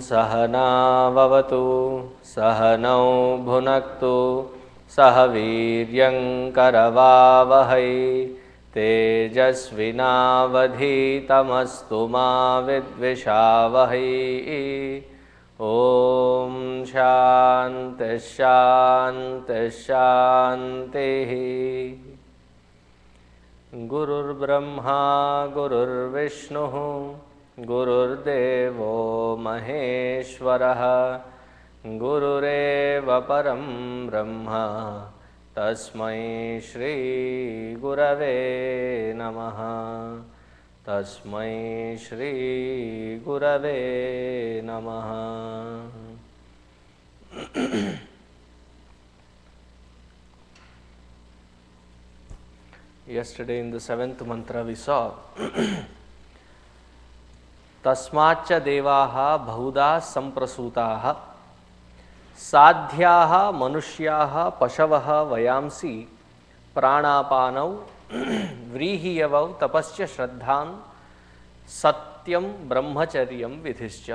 सहनाववतु सहनौ भुनक्तु सह वीर्यङ्करवावहै तेजस्विनावधीतमस्तु मा विद्विषावहै। ॐ शान्ति शान्ति शान्तिः। गुरुर्ब्रह्मा गुरुर्विष्णुः गुरुर्देवो महेश्वरः गुरुरेव परं ब्रह्म तस्मै श्री गुरवे नमः। तस्मै श्री गुरवे नमः। Yesterday in the 7th mantra we saw तस्माच्च देवाः बहुधा संप्रसूताः साध्याः मनुष्याः पशवः वयांसि प्राणापानौ व्रीहियवौ तपश्च श्रद्धां सत्यं ब्रह्मचर्यं विधिश्च।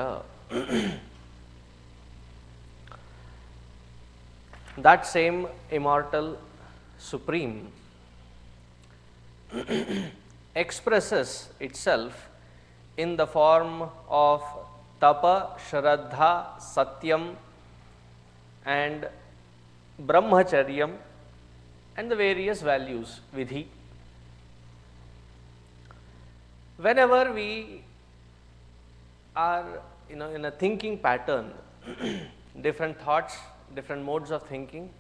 That same immortal supreme expresses itself in the form of tapa, shraddha, satyam and brahmacharyam and the various values, vidhi. Whenever we are in a thinking pattern, different thoughts, different modes of thinking,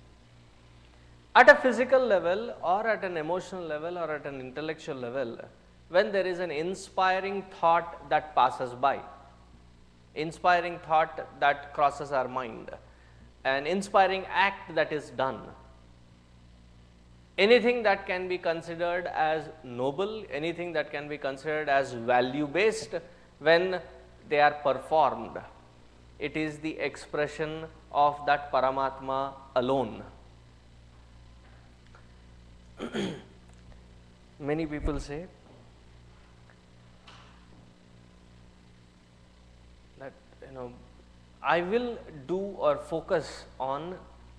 at a physical level or at an emotional level or at an intellectual level, when there is an inspiring thought that passes by, inspiring thought that crosses our mind, an inspiring act that is done, anything that can be considered as noble, anything that can be considered as value based, when they are performed, it is the expression of that Paramatma alone. Many people say that I will do or focus on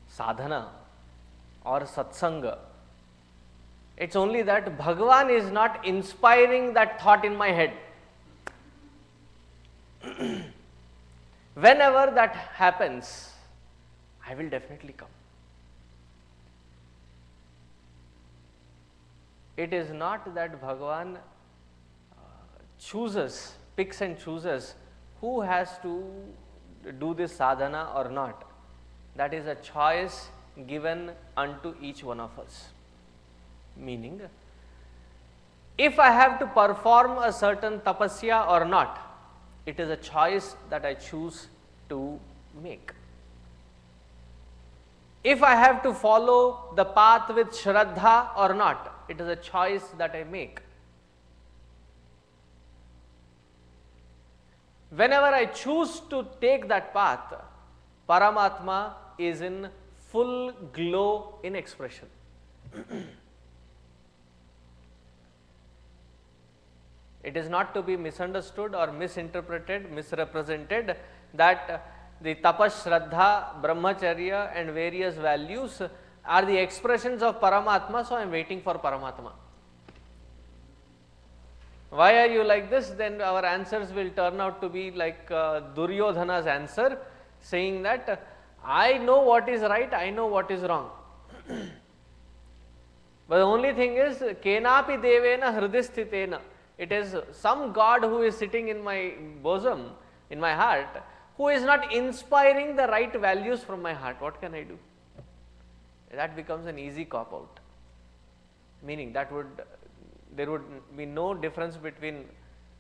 sadhana or satsanga. It's only that Bhagavan is not inspiring that thought in my head. Whenever that happens, I will definitely come. It is not that Bhagavan chooses, picks and chooses who has to do this sadhana or not. That is a choice given unto each one of us. Meaning, if I have to perform a certain tapasya or not, it is a choice that I choose to make. If I have to follow the path with shraddha or not, it is a choice that I make. Whenever I choose to take that path, Paramatma is in full glow in expression. It is not to be misunderstood or misinterpreted, misrepresented that the tapas, shraddha, brahmacharya and various values are the expressions of Paramatma, so I am waiting for Paramatma. Why are you like this? Then our answers will turn out to be like Duryodhana's answer, saying that I know what is right, I know what is wrong. But the only thing is, kenapi devena hridisthitena. It is some God who is sitting in my bosom, in my heart, who is not inspiring the right values from my heart. What can I do? That becomes an easy cop out. Meaning that there would be no difference between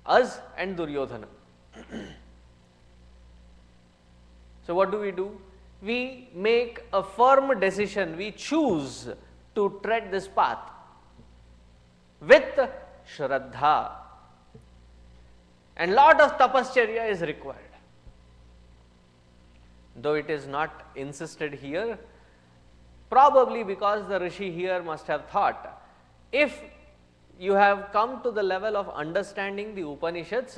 us and Duryodhana. So what do? We make a firm decision, we choose to tread this path with shraddha, and lot of tapascharya is required. Though it is not insisted here, probably because the Rishi here must have thought, if you have come to the level of understanding the Upanishads,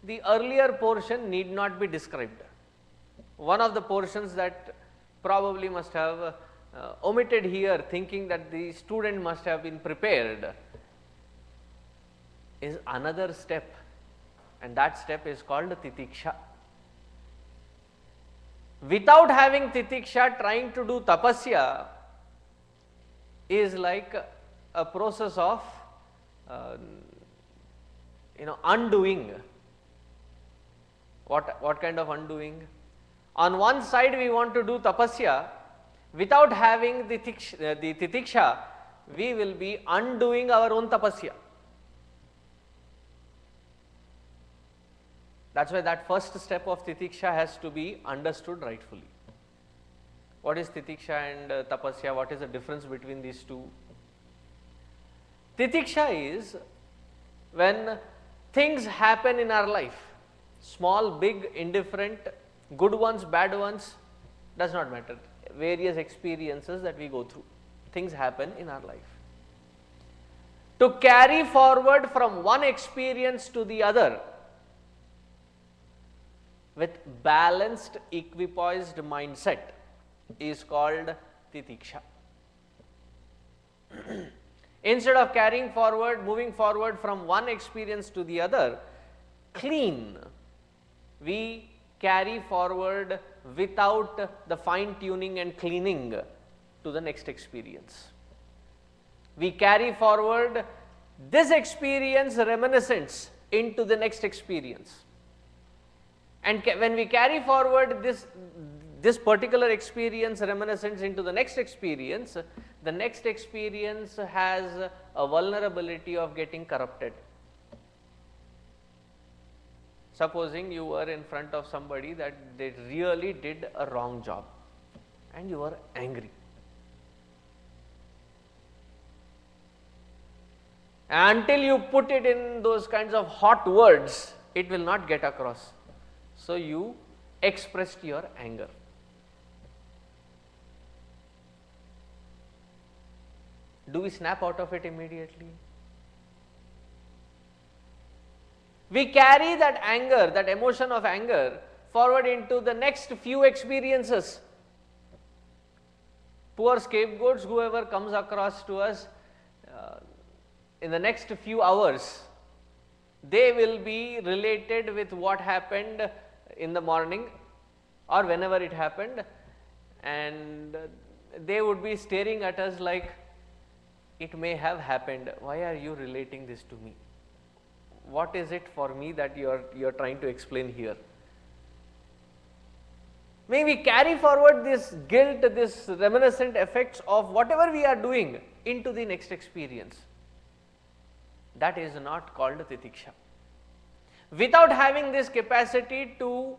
the earlier portion need not be described. one of the portions that probably must have omitted here, thinking that the student must have been prepared, is another step, and that step is called titiksha. Without having titiksha, trying to do tapasya is like a process of undoing. What kind of undoing? On one side we want to do tapasya, without having the titiksha, we will be undoing our own tapasya. That is why that first step of titiksha has to be understood rightfully. What is titiksha and tapasya? What is the difference between these two? Titiksha is when things happen in our life, small, big, indifferent, good ones, bad ones, does not matter. Various experiences that we go through, things happen in our life. To carry forward from one experience to the other with balanced, equipoised mindset is called titiksha. Instead of carrying forward, moving forward from one experience to the other clean, we carry forward without the fine tuning and cleaning to the next experience. We carry forward this experience reminiscence into the next experience. And when we carry forward this particular experience reminiscence into the next experience has a vulnerability of getting corrupted. Supposing you were in front of somebody that they really did a wrong job and you were angry. Until you put it in those kinds of hot words, it will not get across. So you expressed your anger. Do we snap out of it immediately? We carry that anger, that emotion of anger forward into the next few experiences. Poor scapegoats, whoever comes across to us in the next few hours, they will be related with what happened in the morning or whenever it happened, and they would be staring at us like, it may have happened, why are you relating this to me? What is it for me that you are trying to explain here? May we carry forward this guilt, this reminiscent effects of whatever we are doing into the next experience. That is not called titiksha. Without having this capacity to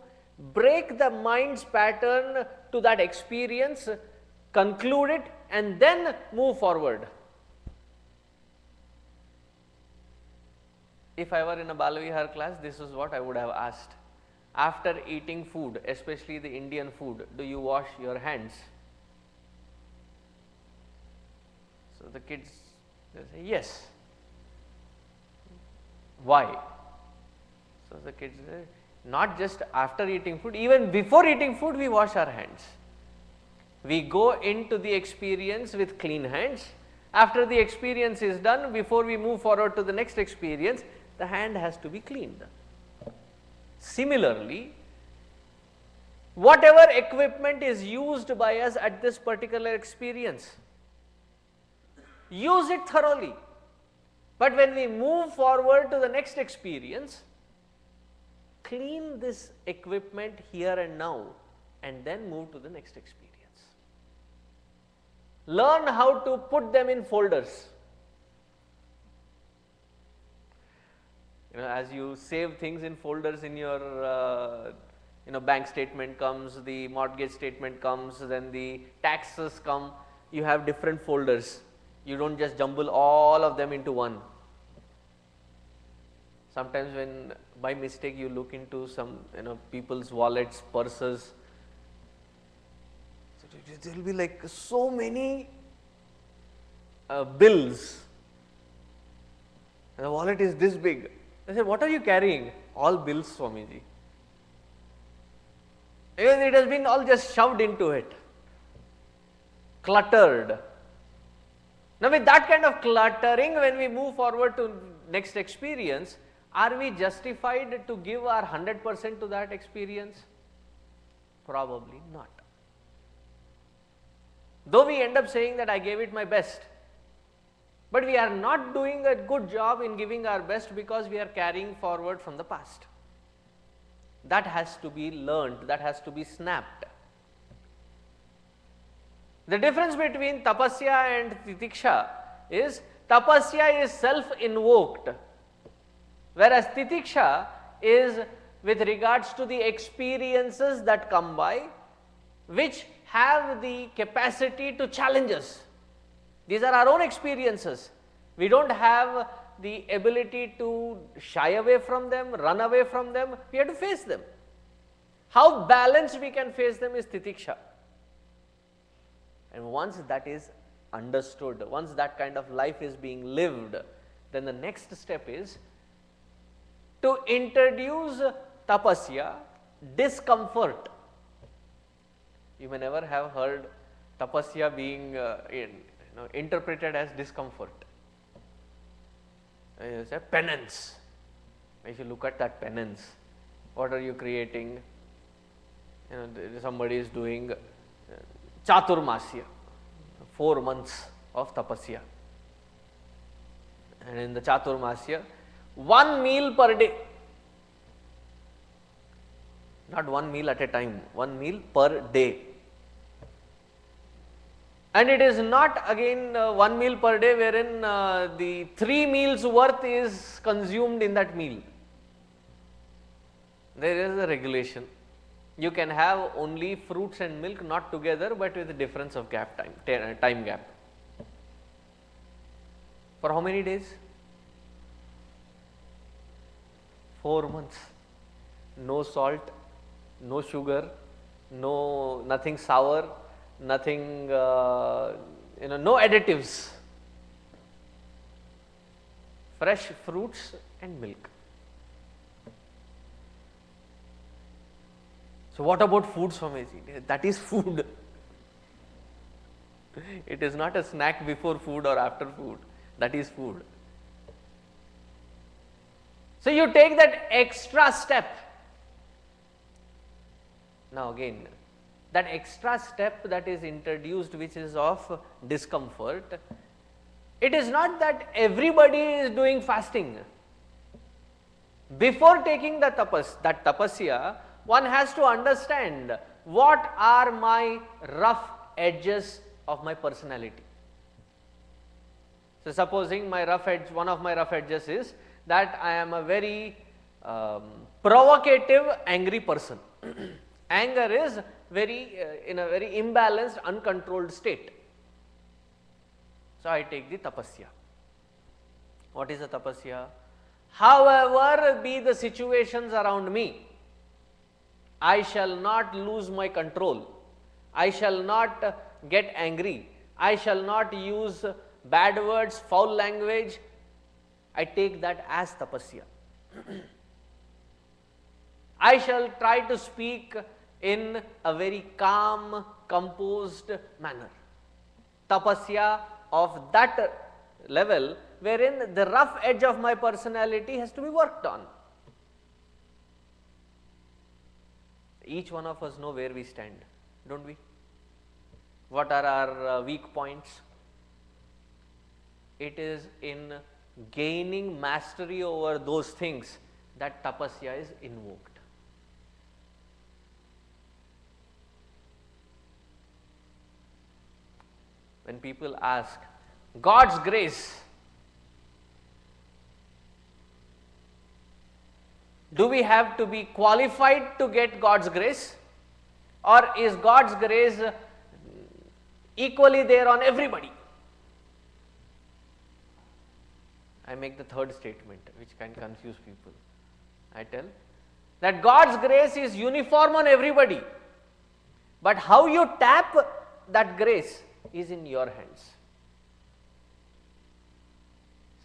break the mind's pattern to that experience, conclude it and then move forward. If I were in a Balavihar class, this is what I would have asked. After eating food, especially the Indian food, do you wash your hands? So the kids, they say yes. Why? So the kids say, not just after eating food, even before eating food we wash our hands. We go into the experience with clean hands. After the experience is done, before we move forward to the next experience, the hand has to be cleaned. Similarly, whatever equipment is used by us at this particular experience, use it thoroughly. But when we move forward to the next experience, clean this equipment here and now and then move to the next experience. Learn how to put them in folders. As you save things in folders in your bank statement comes, the mortgage statement comes, then the taxes come, you have different folders. You don't just jumble all of them into one. Sometimes when by mistake you look into some people's wallets, purses, so there will be like so many bills. And the wallet is this big. I said, what are you carrying? All bills, Swamiji. Because it has been all just shoved into it, cluttered. Now with that kind of cluttering, when we move forward to next experience, are we justified to give our 100% to that experience? Probably not. Though we end up saying that I gave it my best, but we are not doing a good job in giving our best because we are carrying forward from the past. That has to be learned, that has to be snapped. The difference between tapasya and titiksha is tapasya is self-invoked, whereas titiksha is with regards to the experiences that come by, which have the capacity to challenge us. These are our own experiences. We don't have the ability to shy away from them, run away from them. We have to face them. How balanced we can face them is titiksha. And once that is understood, once that kind of life is being lived, then the next step is to introduce tapasya, discomfort. You may never have heard tapasya being interpreted as discomfort. It's a penance. If you look at that penance, what are you creating? Somebody is doing Chaturmasya, 4 months of tapasya. And in the Chaturmasya, 1 meal per day. Not 1 meal at a time, 1 meal per day. And it is not again 1 meal per day wherein the 3 meals worth is consumed in that meal. There is a regulation. You can have only fruits and milk, not together, but with a difference of time gap. For how many days? 4 months. No salt, no sugar, nothing sour, nothing, no additives. Fresh fruits and milk. So what about food, Swamiji? That is food. It is not a snack before food or after food. That is food. So you take that extra step. Now again, that extra step that is introduced, which is of discomfort, it is not that everybody is doing fasting. Before taking that tapasya, one has to understand what are my rough edges of my personality. So supposing one of my rough edges is that I am a very provocative, angry person. Anger is in a very imbalanced, uncontrolled state. So I take the tapasya. What is the tapasya? However be the situations around me, I shall not lose my control. I shall not get angry. I shall not use bad words, foul language. I take that as tapasya. I shall try to speak in a very calm, composed manner. Tapasya of that level wherein the rough edge of my personality has to be worked on. Each one of us know where we stand, don't we? What are our weak points? It is in gaining mastery over those things that tapasya is invoked. When people ask, God's grace, do we have to be qualified to get God's grace, or is God's grace equally there on everybody? I make the third statement, which can confuse people. I tell that God's grace is uniform on everybody, but how you tap that grace is in your hands.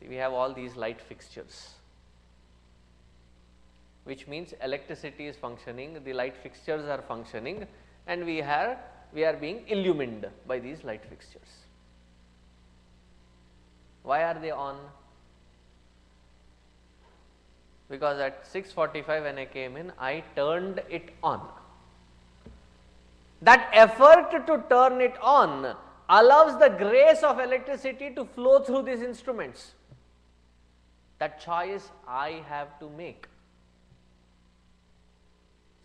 See, we have all these light fixtures. which means electricity is functioning, the light fixtures are functioning, and we are being illumined by these light fixtures. Why are they on? Because at 6:45 when I came in, I turned it on. That effort to turn it on allows the grace of electricity to flow through these instruments. That choice I have to make.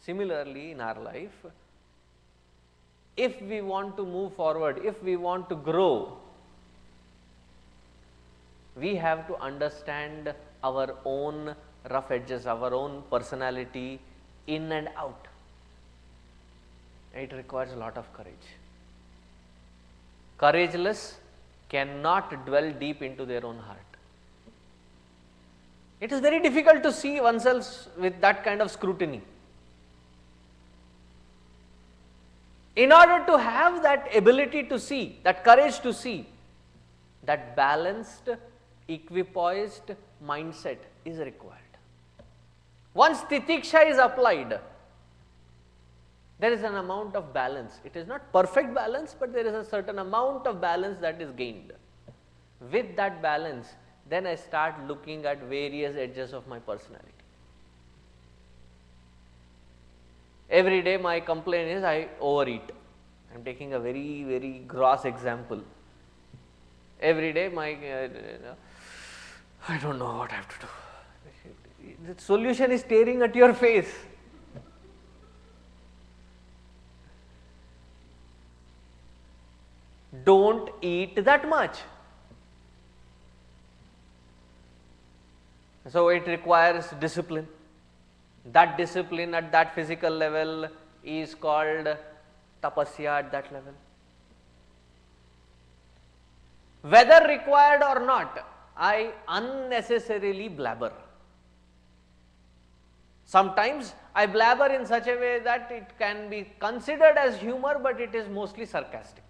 Similarly, in our life, if we want to move forward, if we want to grow, we have to understand our own rough edges, our own personality in and out. It requires a lot of courage. Courageless cannot dwell deep into their own heart. It is very difficult to see oneself with that kind of scrutiny. In order to have that ability to see, that courage to see, that balanced, equipoised mindset is required. Once titiksha is applied, there is an amount of balance. It is not perfect balance, but there is a certain amount of balance that is gained. With that balance, then I start looking at various edges of my personality. Every day my complaint is I overeat. I am taking a very, very gross example. Every day my, I don't know what I have to do. The solution is staring at your face. Don't eat that much. So it requires discipline. That discipline at that physical level is called tapasya at that level. Whether required or not, I unnecessarily blabber. Sometimes I blabber in such a way that it can be considered as humor, but it is mostly sarcastic.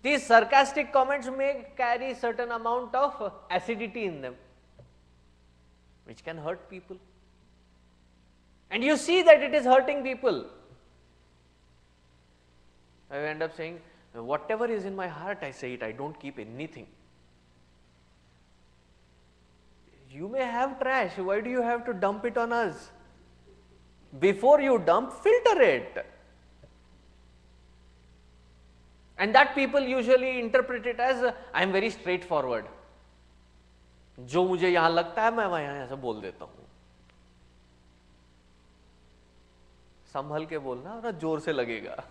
These sarcastic comments may carry certain amount of acidity in them, which can hurt people. And you see that it is hurting people. I end up saying, whatever is in my heart, I say it, I don't keep anything. You may have trash, why do you have to dump it on us? Before you dump, filter it. And that people usually interpret it as, I am very straightforward. जो मुझे यहाँ लगता है मैं वहाँ ऐसे बोल देता हूँ. संभल के बोलना और जोर से लगेगा.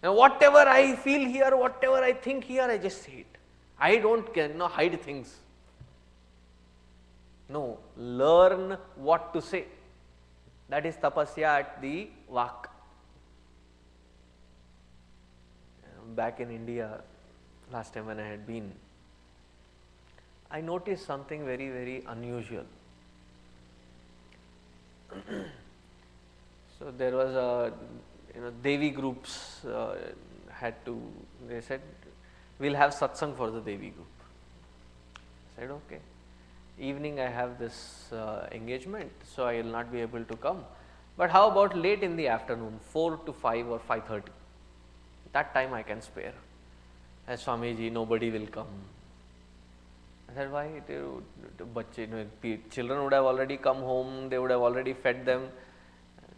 Now whatever I feel here, whatever I think here, I just say it. I don't hide things. No, learn what to say. That is tapasya at the vak. Back in India, last time when I had been, I noticed something very, very unusual. So there was a, Devi groups they said, we'll have satsang for the Devi group. I said, okay. Evening I have this engagement, so I will not be able to come. But how about late in the afternoon, 4 to 5 or 5:30? That time I can spare. As Swamiji, nobody will come. I said, why? Children would have already come home, they would have already fed them.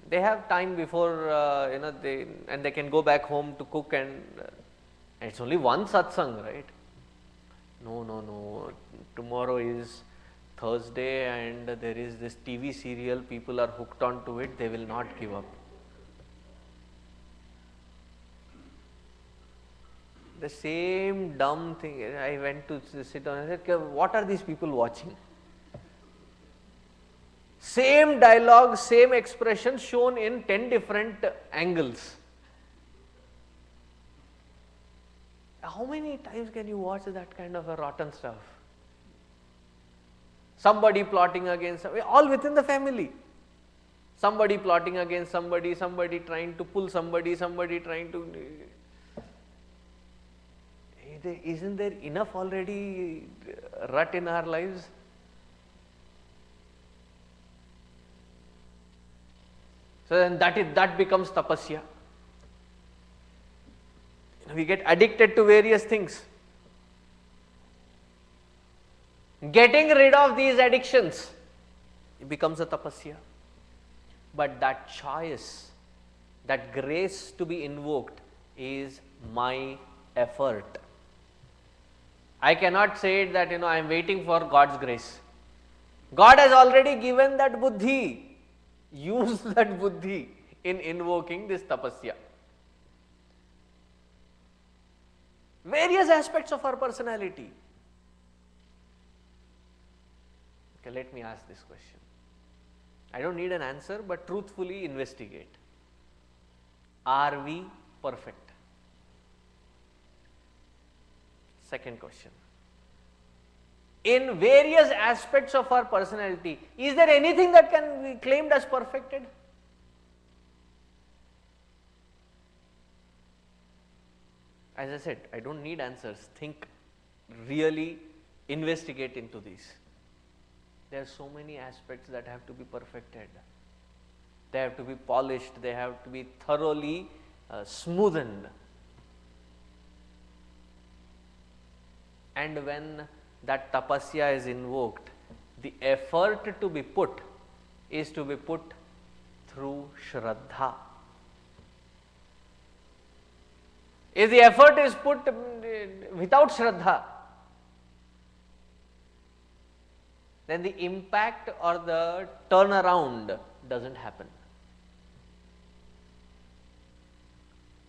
They have time before, and they can go back home to cook, and it's only one satsang, right? No. Tomorrow is Thursday and there is this TV serial, people are hooked on to it, they will not give up. The same dumb thing, I went to sit down and said, what are these people watching? Same dialogue, same expression shown in 10 different angles. How many times can you watch that kind of a rotten stuff? Somebody plotting against, all within the family. Somebody plotting against somebody, somebody trying to pull somebody, somebody trying to... Isn't there enough already rut in our lives? So then that becomes tapasya. We get addicted to various things. Getting rid of these addictions, it becomes a tapasya. But that choice, that grace to be invoked is my effort. I cannot say that I am waiting for God's grace. God has already given that buddhi. Use that buddhi in invoking this tapasya. Various aspects of our personality. Okay, let me ask this question. I don't need an answer, but truthfully investigate. Are we perfect? Second question. In various aspects of our personality, is there anything that can be claimed as perfected? As I said, I don't need answers. Think, really investigate into these. There are so many aspects that have to be perfected. They have to be polished, they have to be thoroughly smoothened. And when that tapasya is invoked, the effort to be put is to be put through Shraddha. If the effort is put without Shraddha, then the impact or the turnaround doesn't happen.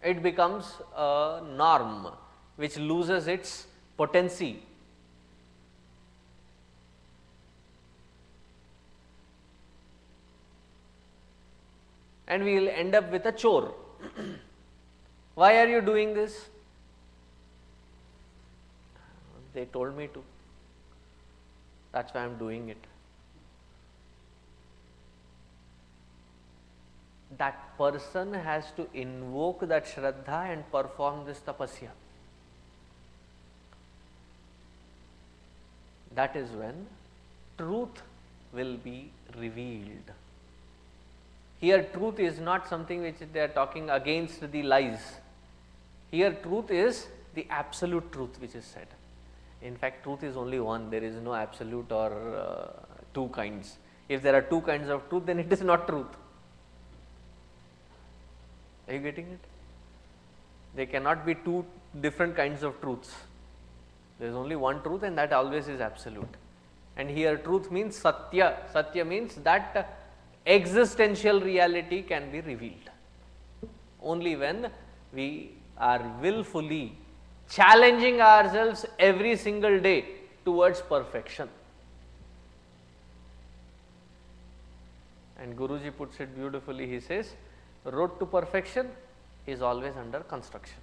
It becomes a norm which loses its potency. And we will end up with a chore. Why are you doing this? They told me to. That's why I am doing it. That person has to invoke that Shraddha and perform this tapasya. That is when truth will be revealed. Here truth is not something which they are talking against the lies. Here truth is the absolute truth which is said. In fact, truth is only one. There is no absolute or two kinds. If there are two kinds of truth, then it is not truth. Are you getting it? There cannot be two different kinds of truths. There is only one truth, and that always is absolute. And here truth means satya. Satya means that existential reality can be revealed only when we are willfully challenging ourselves every single day towards perfection. And Guruji puts it beautifully. He says, road to perfection is always under construction.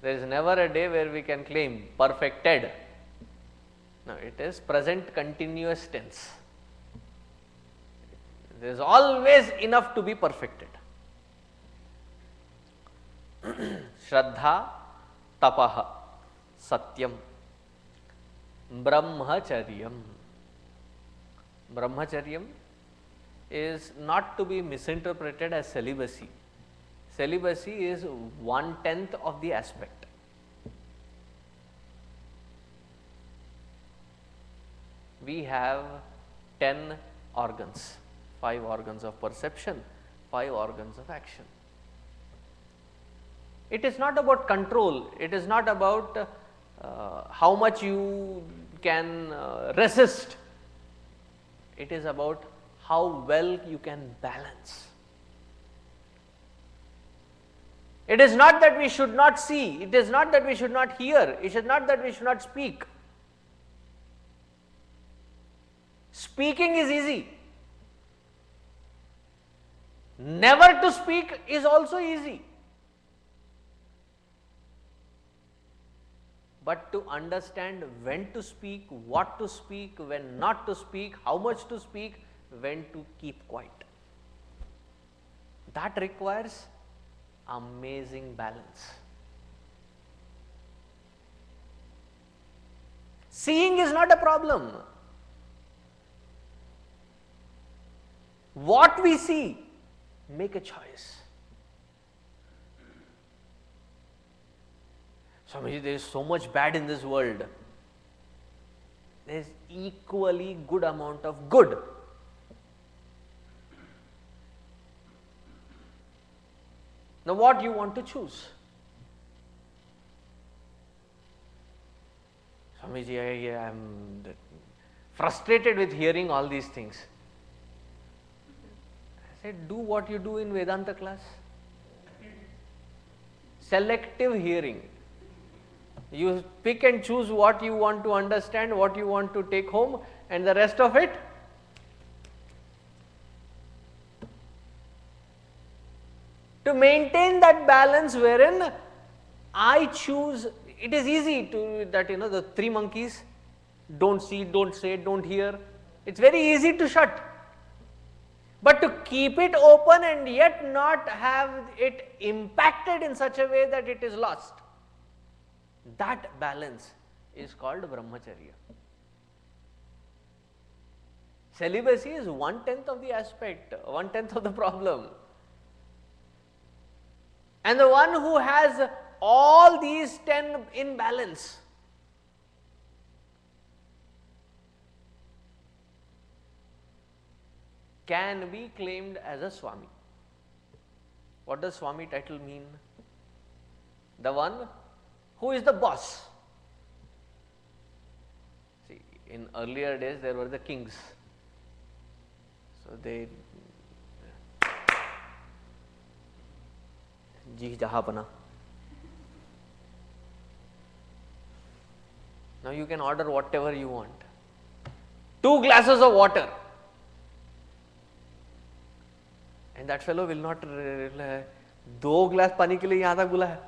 There is never a day where we can claim perfected. No, it is present continuous tense. There is always enough to be perfected. Shraddha, tapaha, satyam, brahmacharyam. Brahmacharyam is not to be misinterpreted as celibacy. Celibacy is 1/10 of the aspect. We have 10 organs, 5 organs of perception, 5 organs of action. It is not about control, it is not about how much you can resist, it is about how well you can balance. It is not that we should not see, it is not that we should not hear, it is not that we should not speak. Speaking is easy. Never to speak is also easy. But to understand when to speak, what to speak, when not to speak, how much to speak, when to keep quiet, that requires amazing balance. Seeing is not a problem. what we see, make a choice. Swamiji, there is so much bad in this world. There is equally good amount of good. Now what you want to choose? Swamiji, I am frustrated with hearing all these things. I said, do what you do in Vedanta class. Selective hearing. You pick and choose what you want to understand, what you want to take home, and the rest of it, to maintain that balance wherein I choose. It is easy to that, the three monkeys, don't see, don't say, don't hear. It's very easy to shut. But to keep it open and yet not have it impacted in such a way that it is lost, that balance is called brahmacharya. Celibacy is 1/10 of the aspect, 1/10 of the problem. And the one who has all these 10 in balance, can be claimed as a Swami. What does Swami title mean? The one who is the boss. See, in earlier days there were the kings. So they Ji Jahapana. Now you can order whatever you want. 2 glasses of water. And that fellow will not reply, 2 glass पानी के लिए यहाँ तक बुला है.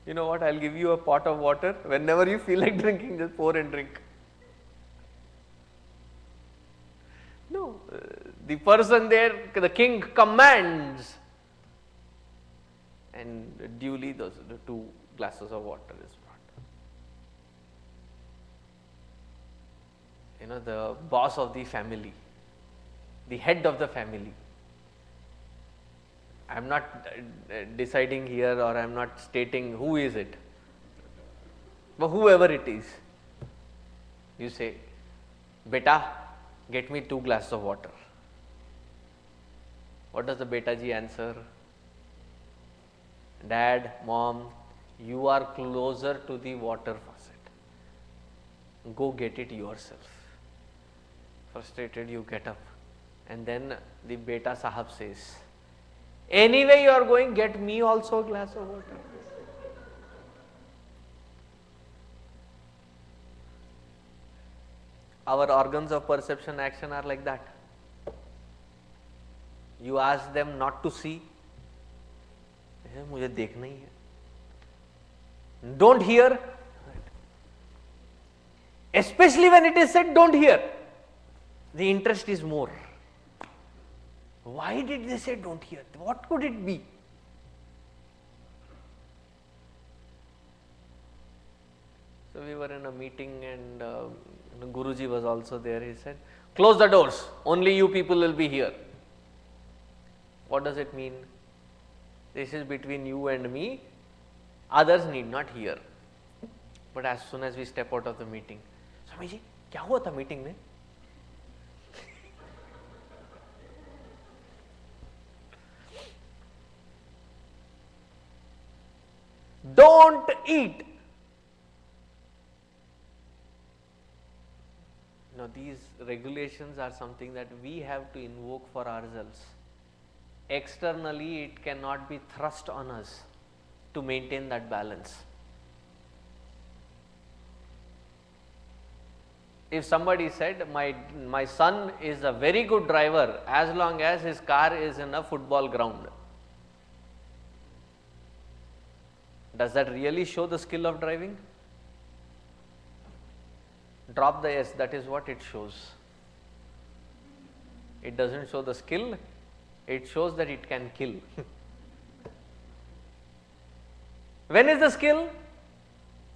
You know what? I'll give you a pot of water. Whenever you feel like drinking, just pour and drink. No, the person there, the king commands, and duly the 2 glasses of water is brought. The boss of the family, the head of the family. I am not deciding here, or I am not stating who is it, but whoever it is, you say, beta, get me 2 glasses of water. What does the beta ji answer? Dad, mom, you are closer to the water faucet. Go get it yourself. Frustrated, you get up, and then the beta sahab says, anyway you are going, get me also a glass of water. Our organs of perception action are like that. You ask them not to see, मुझे देखना ही है. Don't hear, especially when it is said don't hear, the interest is more. Why did they say don't hear? What could it be? So we were in a meeting, and Guruji was also there. He said, close the doors, only you people will be here. What does it mean? This is between you and me, others need not hear. But as soon as we step out of the meeting, Swamiji, क्या हुआ था meeting में? Don't eat. Now these regulations are something that we have to invoke for ourselves. Externally it cannot be thrust on us to maintain that balance. If somebody said, my son is a very good driver as long as his car is in a football ground, does that really show the skill of driving? Drop the S, that is what it shows. It doesn't show the skill, it shows that it can kill. When is the skill?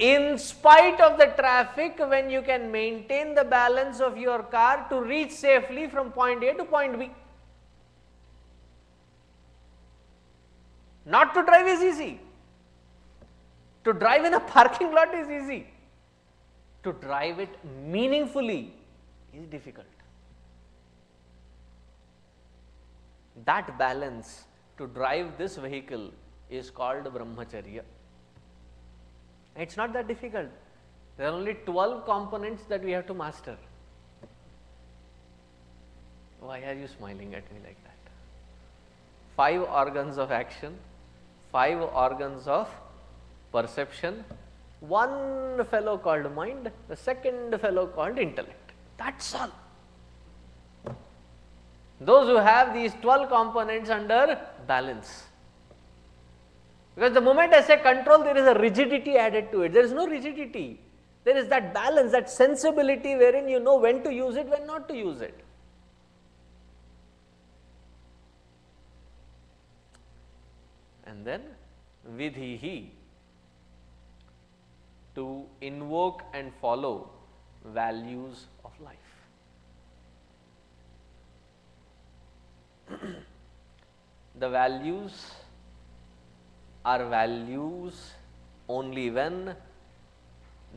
in spite of the traffic, when you can maintain the balance of your car to reach safely from point A to point B. Not to drive is easy. To drive in a parking lot is easy. To drive it meaningfully is difficult. That balance to drive this vehicle is called brahmacharya. It's not that difficult. There are only 12 components that we have to master. Why are you smiling at me like that? 5 organs of action, 5 organs of perception, one fellow called mind, the second fellow called intellect. That's all. Those who have these 12 components under balance. Because the moment I say control, there is a rigidity added to it. There is no rigidity. There is that balance, that sensibility wherein you know when to use it, when not to use it. And then vidhihi, to invoke and follow values of life. The values are values only when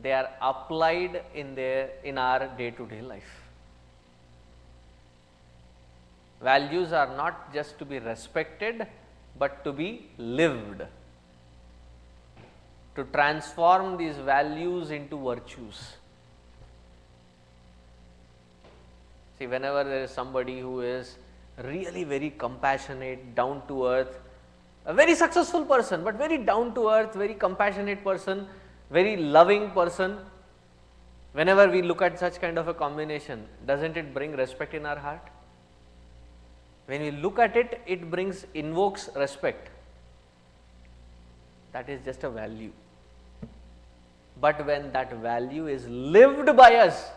they are applied in our day-to-day life. Values are not just to be respected, but to be lived. To transform these values into virtues. See, whenever there is somebody who is really very compassionate, down to earth, a very successful person, but very down to earth, very compassionate person, very loving person, whenever we look at such kind of a combination, doesn't it bring respect in our heart? When we look at it, it invokes respect. That is just a value. But when that value is lived by us,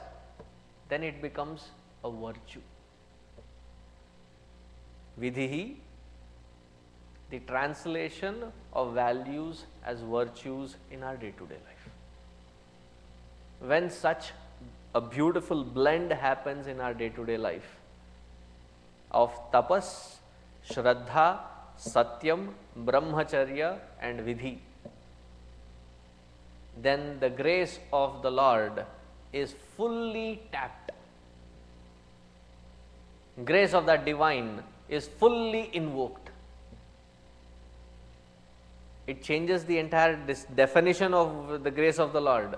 then it becomes a virtue. Vidhihi, the translation of values as virtues in our day-to-day life. When such a beautiful blend happens in our day-to-day life of tapas, shraddha, satyam, brahmacharya and vidhi, then the grace of the Lord is fully tapped. Grace of that divine is fully invoked. It changes the entire definition of the grace of the Lord.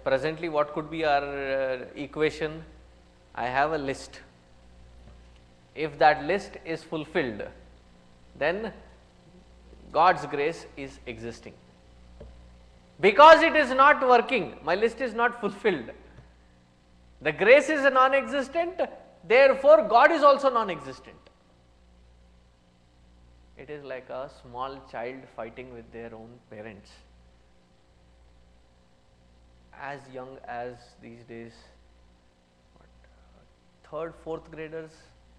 Presently, what could be our equation? I have a list. If that list is fulfilled, then God's grace is existing. Because it is not working, my list is not fulfilled. The grace is non-existent, therefore God is also non-existent. It is like a small child fighting with their own parents. As young as these days, third, fourth graders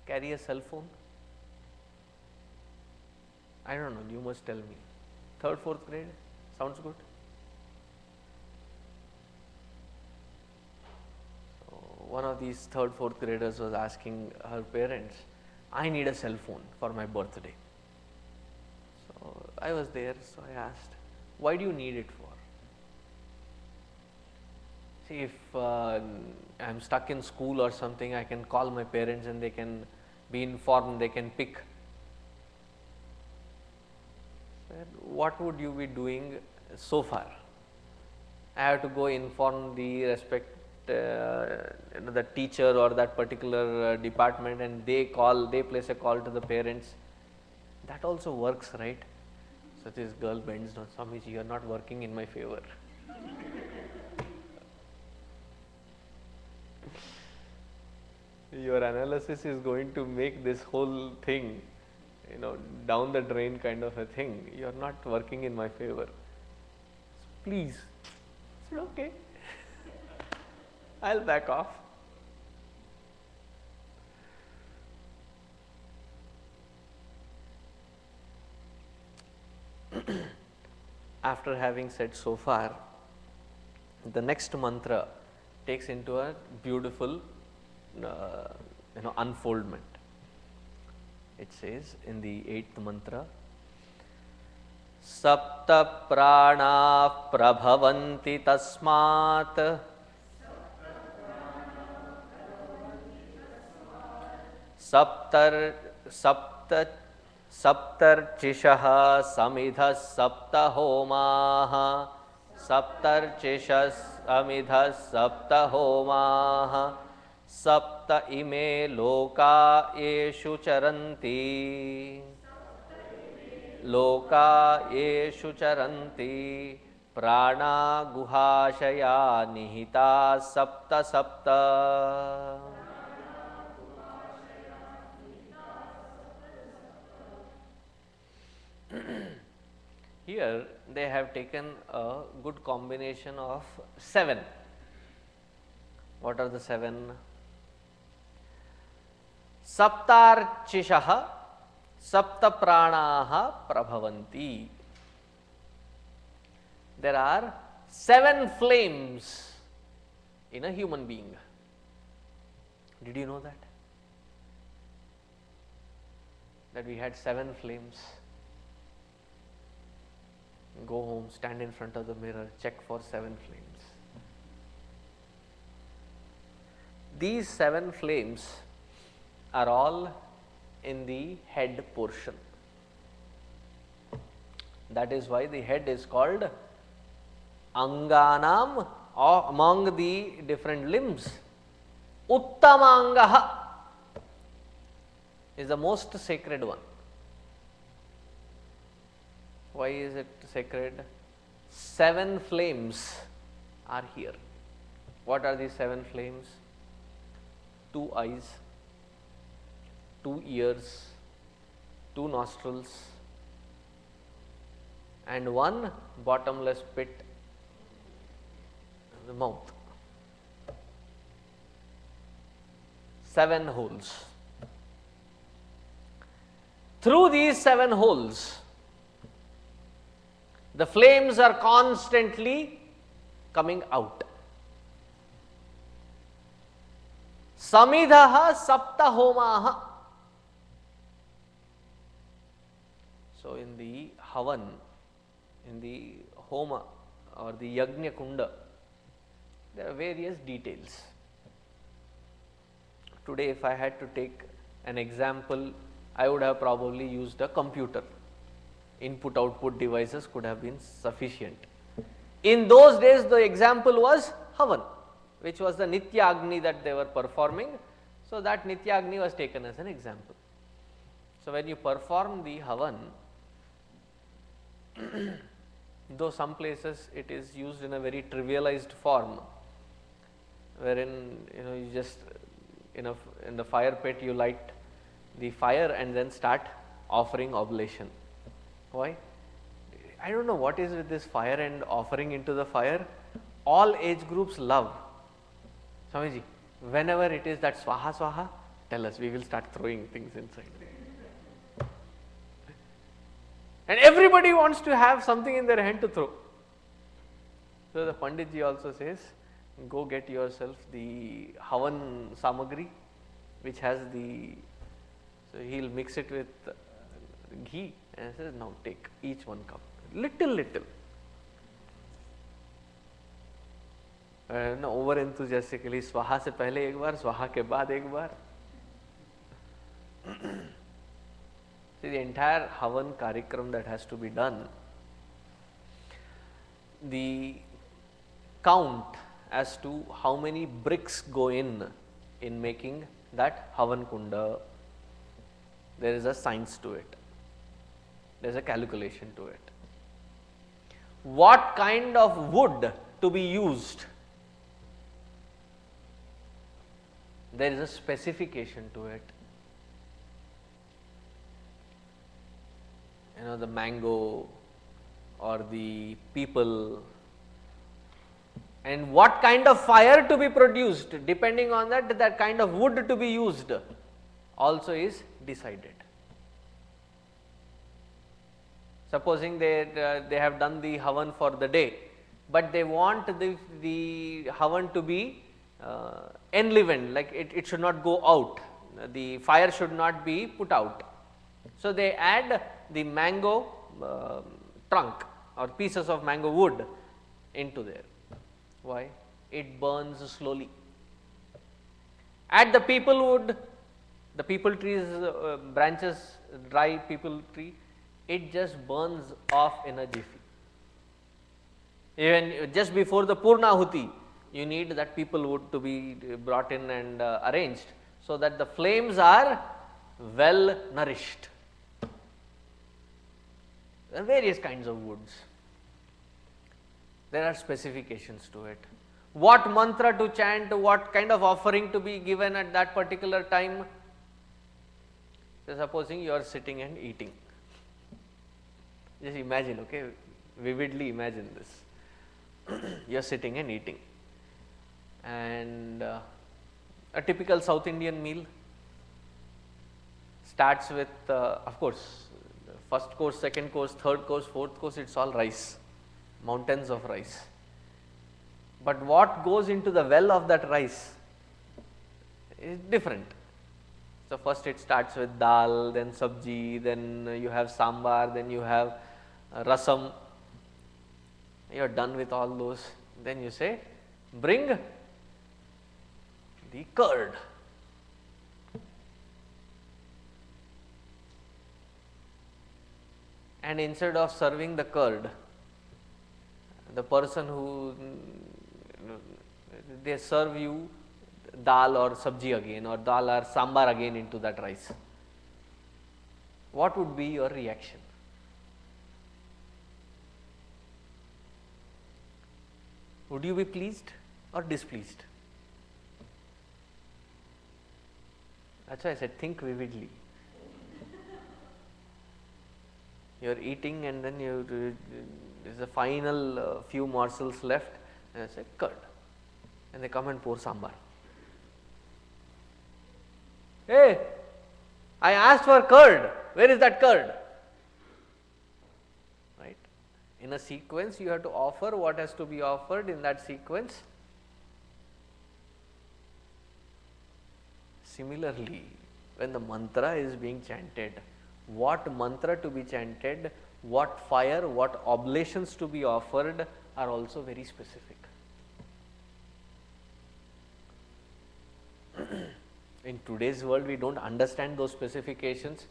carry a cell phone. I don't know, you must tell me. Third, fourth grade, sounds good? So one of these third, fourth graders was asking her parents, I need a cell phone for my birthday. So I was there, so I asked, why do you need it for? See, if I am stuck in school or something, I can call my parents and they can be informed, they can pick. What would you be doing so far? I have to go inform the the teacher or that particular department, and they place a call to the parents. That also works, right? So this girl bends down, Swamiji, you are not working in my favor. Your analysis is going to make this whole thing, down the drain kind of a thing. You are not working in my favor. So please. I said, okay. I'll back off. after having said so far, the next mantra takes into a beautiful unfoldment. It says in the 8th mantra, Sapta prana prabhavanti tasmat saptarchishah samidhas sapta homaah saptarchishah samidhas sapta homaah sapta ime loka yeshu charanti prana guhashaya nihita sapta sapta. Here they have taken a good combination of 7. What are the 7? Saptarchishah sapta pranaha prabhavanti. There are 7 flames in a human being. Did you know that? That we had 7 flames. Go home, stand in front of the mirror, check for 7 flames. These 7 flames are all in the head portion. That is why the head is called Anganam, or among the different limbs. Uttamangaha is the most sacred one. Why is it sacred? 7 flames are here. What are these 7 flames? 2 eyes, 2 ears, 2 nostrils, and 1 bottomless pit, the mouth. 7 holes. Through these 7 holes, the flames are constantly coming out. Samidhaha sapta homaha. So, in the Havan, in the Homa or the Yajna Kunda, there are various details. Today, if I had to take an example, I would have probably used a computer. Input output devices could have been sufficient. In those days, the example was Havan, which was the Nitya Agni that they were performing. So, that Nitya Agni was taken as an example. So, when you perform the Havan, though some places it is used in a very trivialized form, wherein you just in the fire pit you light the fire and then start offering oblation. Why? I don't know what is with this fire and offering into the fire. All age groups love. Swamiji, whenever it is that swaha swaha, tell us, we will start throwing things inside. And everybody wants to have something in their hand to throw. So the Panditji also says, go get yourself the Havan Samagri, which has so he will mix it with ghee and says, now take each 1 cup, little. Over enthusiastically, स्वाहा से पहले एक बार, स्वाहा के बाद एक बार. See, the entire Havan Karikram that has to be done, the count as to how many bricks go in making that Havan Kunda, there is a science to it. There is a calculation to it. What kind of wood to be used? There is a specification to it. The mango or the people, and what kind of fire to be produced, depending on that kind of wood to be used also is decided. Supposing they have done the havan for the day, but they want the havan to be enlivened, like it should not go out, the fire should not be put out. So, they add the mango trunk or pieces of mango wood into there. Why? It burns slowly. At the people wood, the people tree's branches, dry people tree, it just burns off in a jiffy. Even just before the Purnahuti, you need that people wood to be brought in and arranged, so that the flames are well nourished. There are various kinds of woods. There are specifications to it. What mantra to chant, what kind of offering to be given at that particular time. So, supposing you are sitting and eating. Just imagine, okay, vividly imagine this. You are sitting and eating, and a typical South Indian meal starts with, of course, first course, second course, third course, fourth course, it is all rice, mountains of rice. But what goes into the well of that rice is different. So, first it starts with dal, then sabji, then you have sambar, then you have rasam. You are done with all those, then you say, bring the curd. And instead of serving the curd, the person who, they serve you dal or sabji again, or dal or sambar again into that rice. What would be your reaction? Would you be pleased or displeased? That is why I said think vividly. You are eating and then there is a final few morsels left, and I say curd, and they come and pour sambar. Hey, I asked for curd, where is that curd? Right? In a sequence you have to offer what has to be offered in that sequence. Similarly, when the mantra is being chanted, what mantra to be chanted, what fire, what oblations to be offered are also very specific. In today's world, we do not understand those specifications.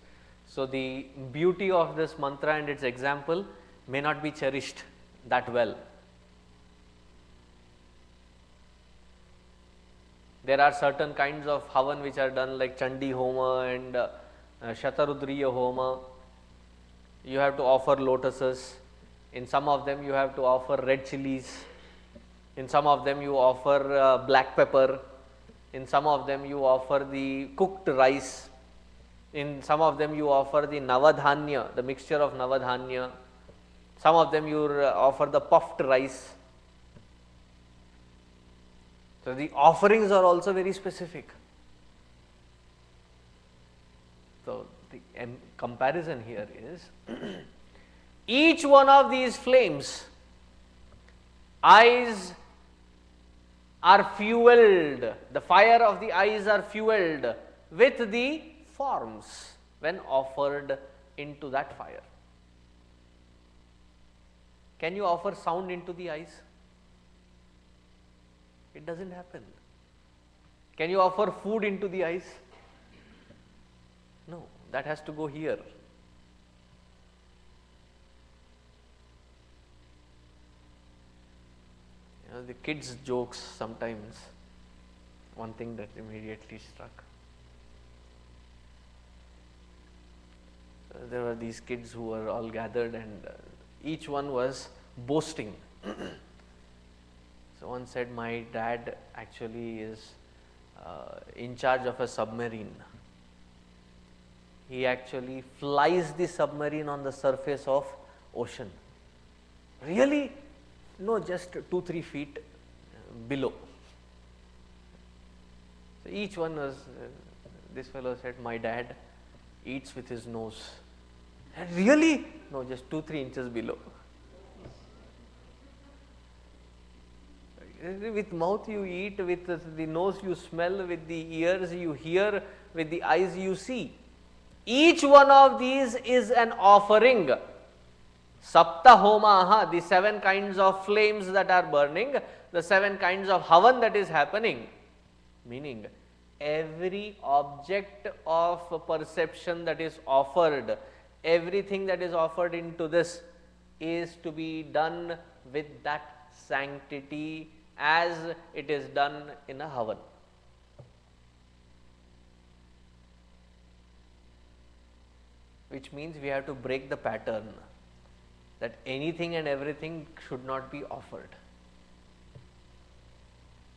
So, the beauty of this mantra and its example may not be cherished that well. There are certain kinds of havan which are done like Chandi Homa and Shatarudriya Homa. You have to offer lotuses. In some of them you have to offer red chilies. In some of them you offer black pepper. In some of them you offer the cooked rice. In some of them you offer the navadhanya, the mixture of navadhanya. Some of them you offer the puffed rice. So, the offerings are also very specific. So, the comparison here is each one of these flames, eyes are fueled, the fire of the eyes are fueled with the forms when offered into that fire. Can you offer sound into the eyes? It does not happen. Can you offer food into the eyes? No, that has to go here. You know, the kids' jokes sometimes, one thing that immediately struck. There were these kids who were all gathered, and each one was boasting. So, one said, my dad actually is in charge of a submarine. He actually flies the submarine on the surface of ocean. Really? No, just 2-3 feet below. So, each one was, this fellow said, my dad eats with his nose. And really? No, just 2-3 inches below. With mouth you eat, with the nose you smell, with the ears you hear, with the eyes you see. Each one of these is an offering. Sapta Homaha, the 7 kinds of flames that are burning, the 7 kinds of havan that is happening. Meaning, every object of perception that is offered, everything that is offered into this is to be done with that sanctity as it is done in a havan. Which means we have to break the pattern that anything and everything should not be offered.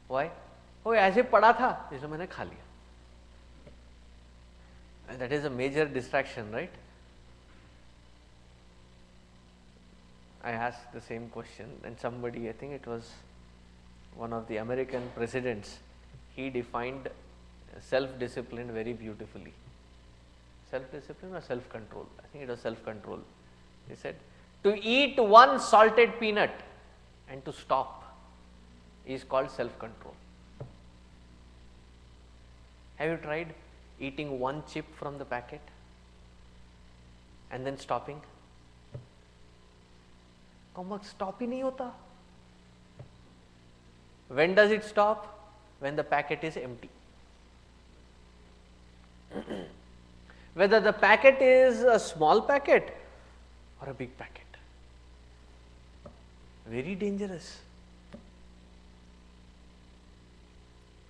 Why? Oh, ऐसे पड़ा था जिसे मैंने खा लिया. And that is a major distraction, right? I asked the same question and somebody, I think it was one of the American presidents, he defined self-discipline very beautifully. Self-discipline or self-control? I think it was self-control. He said, to eat one salted peanut and to stop is called self-control. Have you tried eating one chip from the packet and then stopping? Stop ही नहीं होता. When does it stop? When the packet is empty. Whether the packet is a small packet or a big packet. Very dangerous.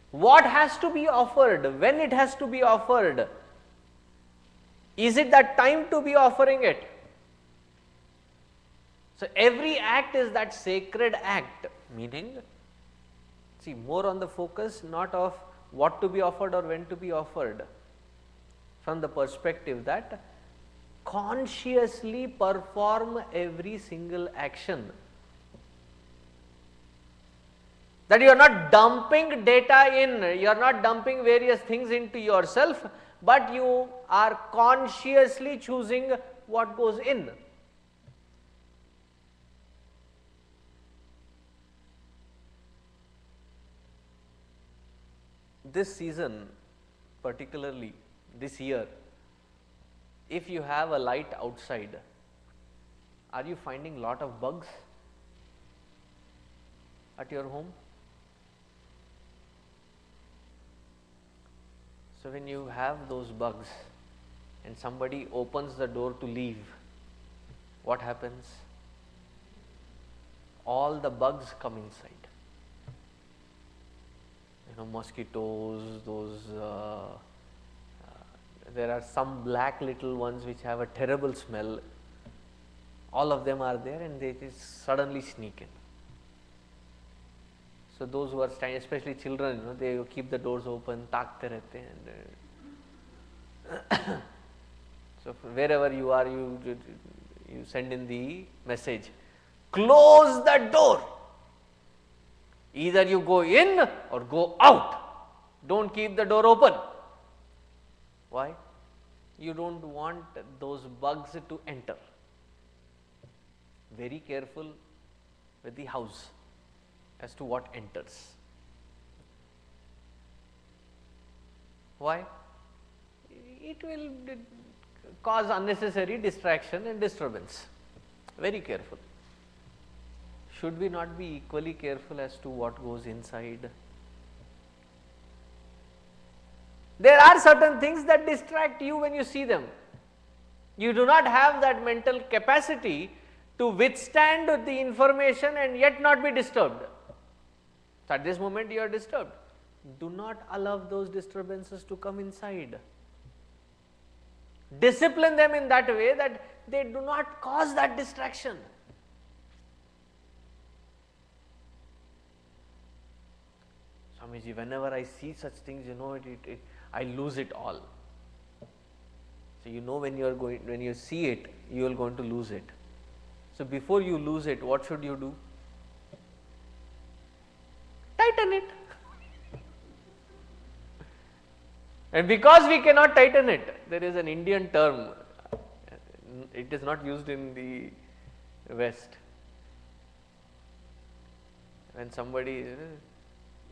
What has to be offered? When it has to be offered? Is it that time to be offering it? So, every act is that sacred act, meaning, see, more on the focus not of what to be offered or when to be offered, from the perspective that consciously perform every single action. That you are not dumping data in, you are not dumping various things into yourself, but you are consciously choosing what goes in. This season, particularly this year, if you have a light outside, are you finding lot of bugs at your home? So, when you have those bugs and somebody opens the door to leave, what happens? All the bugs come inside. Mosquitoes, those, there are some black little ones which have a terrible smell. All of them are there and they just suddenly sneak in. So, those who are standing, especially children, they keep the doors open, taakte rehte and so wherever you are, you send in the message, close the door. Either you go in or go out. Don't keep the door open. Why? You don't want those bugs to enter. Very careful with the house as to what enters. Why? It will cause unnecessary distraction and disturbance. Very careful. Should we not be equally careful as to what goes inside? There are certain things that distract you when you see them. You do not have that mental capacity to withstand the information and yet not be disturbed. So, at this moment you are disturbed. Do not allow those disturbances to come inside. Discipline them in that way that they do not cause that distraction. Swamiji, whenever I see such things, I lose it all. So, when you see it, you are going to lose it. So, before you lose it, what should you do? Tighten it. And because we cannot tighten it, there is an Indian term, It is not used in the West. When somebody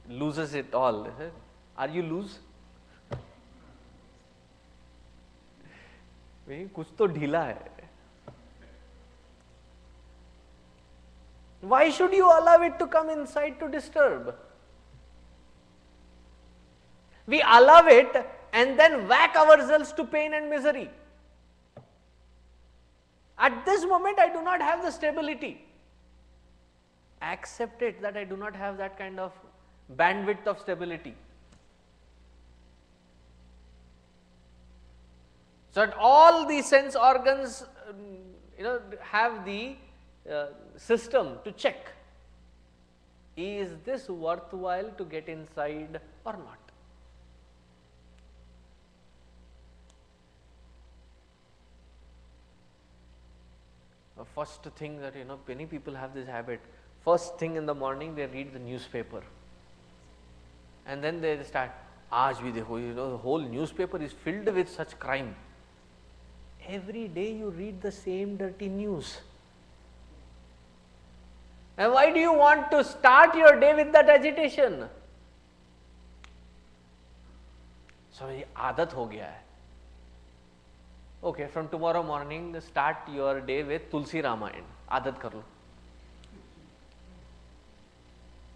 loses it all, are you lose? भाई कुछ तो ढीला है. Why should you allow it to come inside to disturb? We allow it and then whack ourselves to pain and misery. At this moment, I do not have the stability. Accept it that I do not have that kind of bandwidth of stability. So that all the sense organs, have the system to check. Is this worthwhile to get inside or not? The first thing that many people have this habit. First thing in the morning they read the newspaper, and then they start. Aaj bhi dekho, the whole newspaper is filled with such crime. Every day you read the same dirty news. And why do you want to start your day with that agitation? So ये आदत हो गया है. Okay, from tomorrow morning start your day with Tulsi Ramayana. आदत कर लो.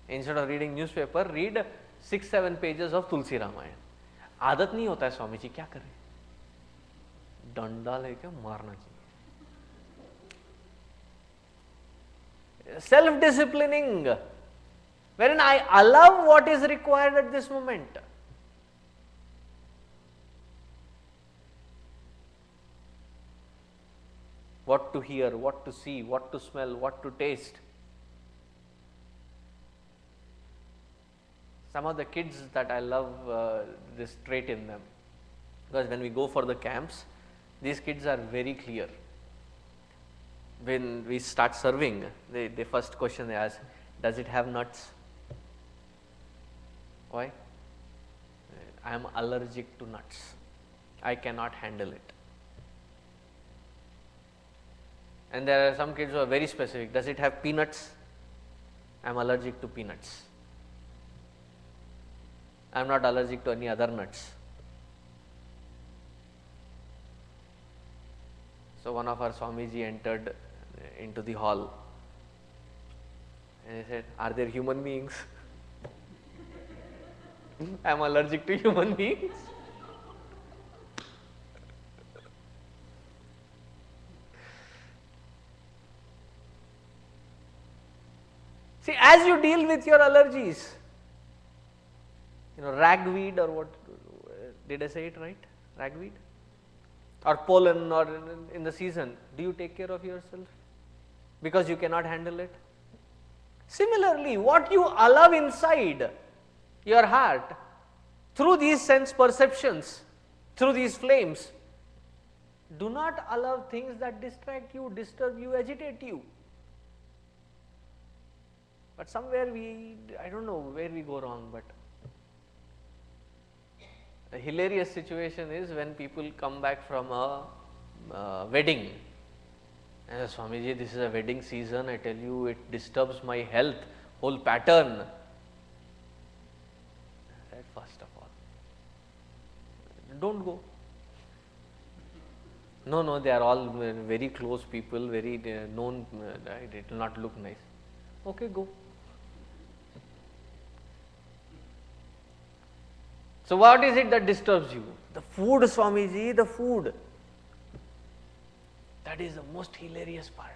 Instead of reading newspaper, read 6-7 pages of Tulsi Ramayana. आदत नहीं होता है स्वामी जी, क्या करें? डंडा लेके मारना चाहिए. Self-disciplining, wherein I allow what is required at this moment. What to hear, what to see, what to smell, what to taste. Some of the kids that I love this trait in them, because when we go for the camps, these kids are very clear. When we start serving, the first question they ask, does it have nuts? Why? I am allergic to nuts. I cannot handle it. And there are some kids who are very specific. Does it have peanuts? I am allergic to peanuts. I am not allergic to any other nuts. So one of our Swamiji entered into the hall and he said, are there human beings? I am allergic to human beings. See, as you deal with your allergies, ragweed or what, did I say it right? Ragweed? Or pollen or in the season, do you take care of yourself because you cannot handle it? Similarly, what you allow inside your heart through these sense perceptions, through these flames, do not allow things that distract you, disturb you, agitate you. But somewhere I don't know where we go wrong, but a hilarious situation is when people come back from a wedding and Swamiji, this is a wedding season, I tell you it disturbs my health, whole pattern. I said, first of all, don't go. No, they are all very close people, very known, it will not look nice. Okay, go. So what is it that disturbs you? The food, Swamiji, the food. That is the most hilarious part.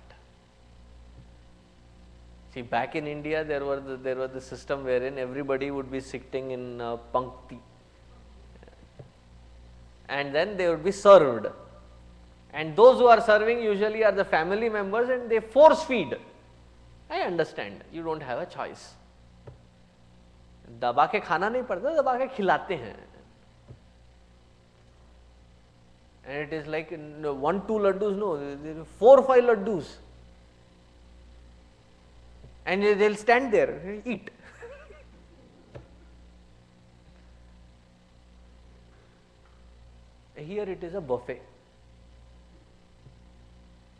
See, back in India, there was the system wherein everybody would be sitting in pankti, and then they would be served. And those who are serving usually are the family members, and they force feed. I understand. You don't have a choice. दबा के खाना नहीं पड़ता, दबा के खिलाते हैं. And it is like 1-2 laddus, no, 4-5 laddus. And they will stand there, eat. Here it is a buffet.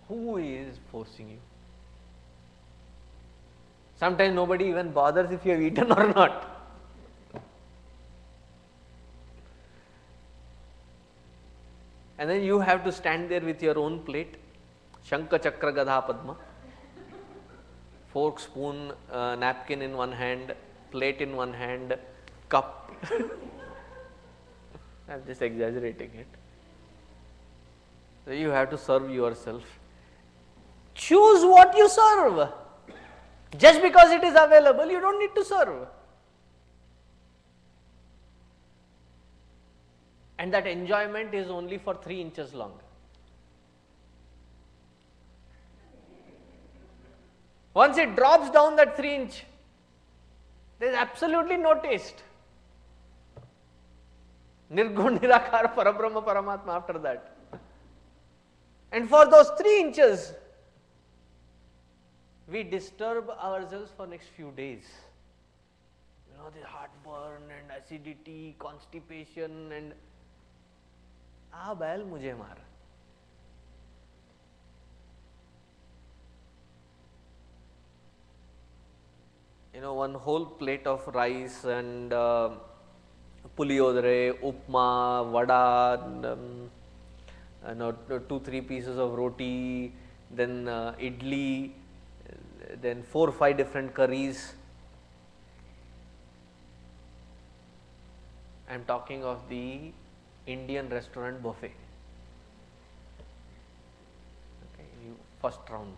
Who is forcing you? Sometimes nobody even bothers if you have eaten or not. And then you have to stand there with your own plate, Shankha Chakra Gadha Padma, fork, spoon, napkin in one hand, plate in one hand, cup. I am just exaggerating it. So you have to serve yourself. Choose what you serve. Just because it is available, you don't need to serve. And that enjoyment is only for 3 inches long. Once it drops down that 3 inch, there is absolutely no taste. Nirgun, Nirakar, Parabrahma, Paramatma after that. And for those 3 inches, we disturb ourselves for next few days. You know, the heartburn and acidity, constipation and बैल मुझे मार. You know, one whole plate of rice and puliyodre, upma, vada, 2-3 pieces of roti, then idli, then 4-5 different curries. I am talking of the Indian restaurant buffet. Okay, first round.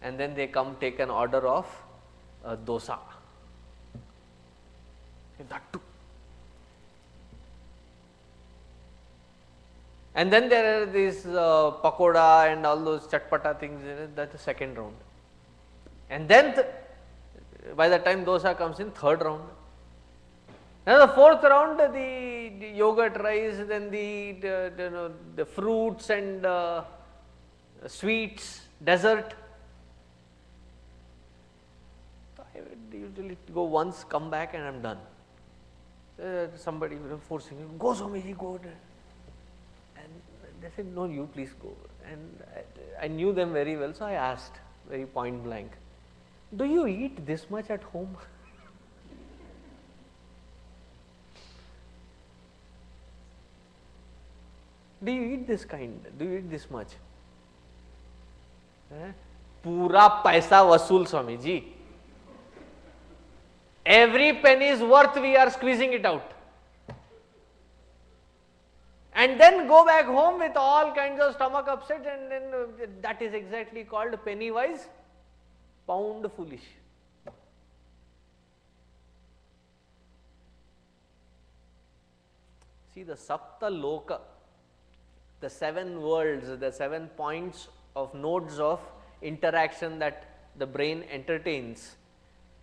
And then they come take an order of dosa. That too. And then there are these pakoda and all those chatpata things. That's the second round. And then by the time dosa comes in, third round. Now the fourth round, the yogurt rice, then the fruits and sweets, dessert. So I would usually go once, come back, and I'm done. Somebody forcing me, go Swamiji, go. And they said, no, you please go. And I knew them very well, so I asked very point blank, do you eat this much at home? Do you eat this kind? Do you eat this much? Pura paisa vasool, Swamiji. Every penny's worth we are squeezing it out. And then go back home with all kinds of stomach upset, and then that is exactly called penny wise, pound foolish. See, the Sapta Loka, the 7 worlds, the 7 points of nodes of interaction that the brain entertains,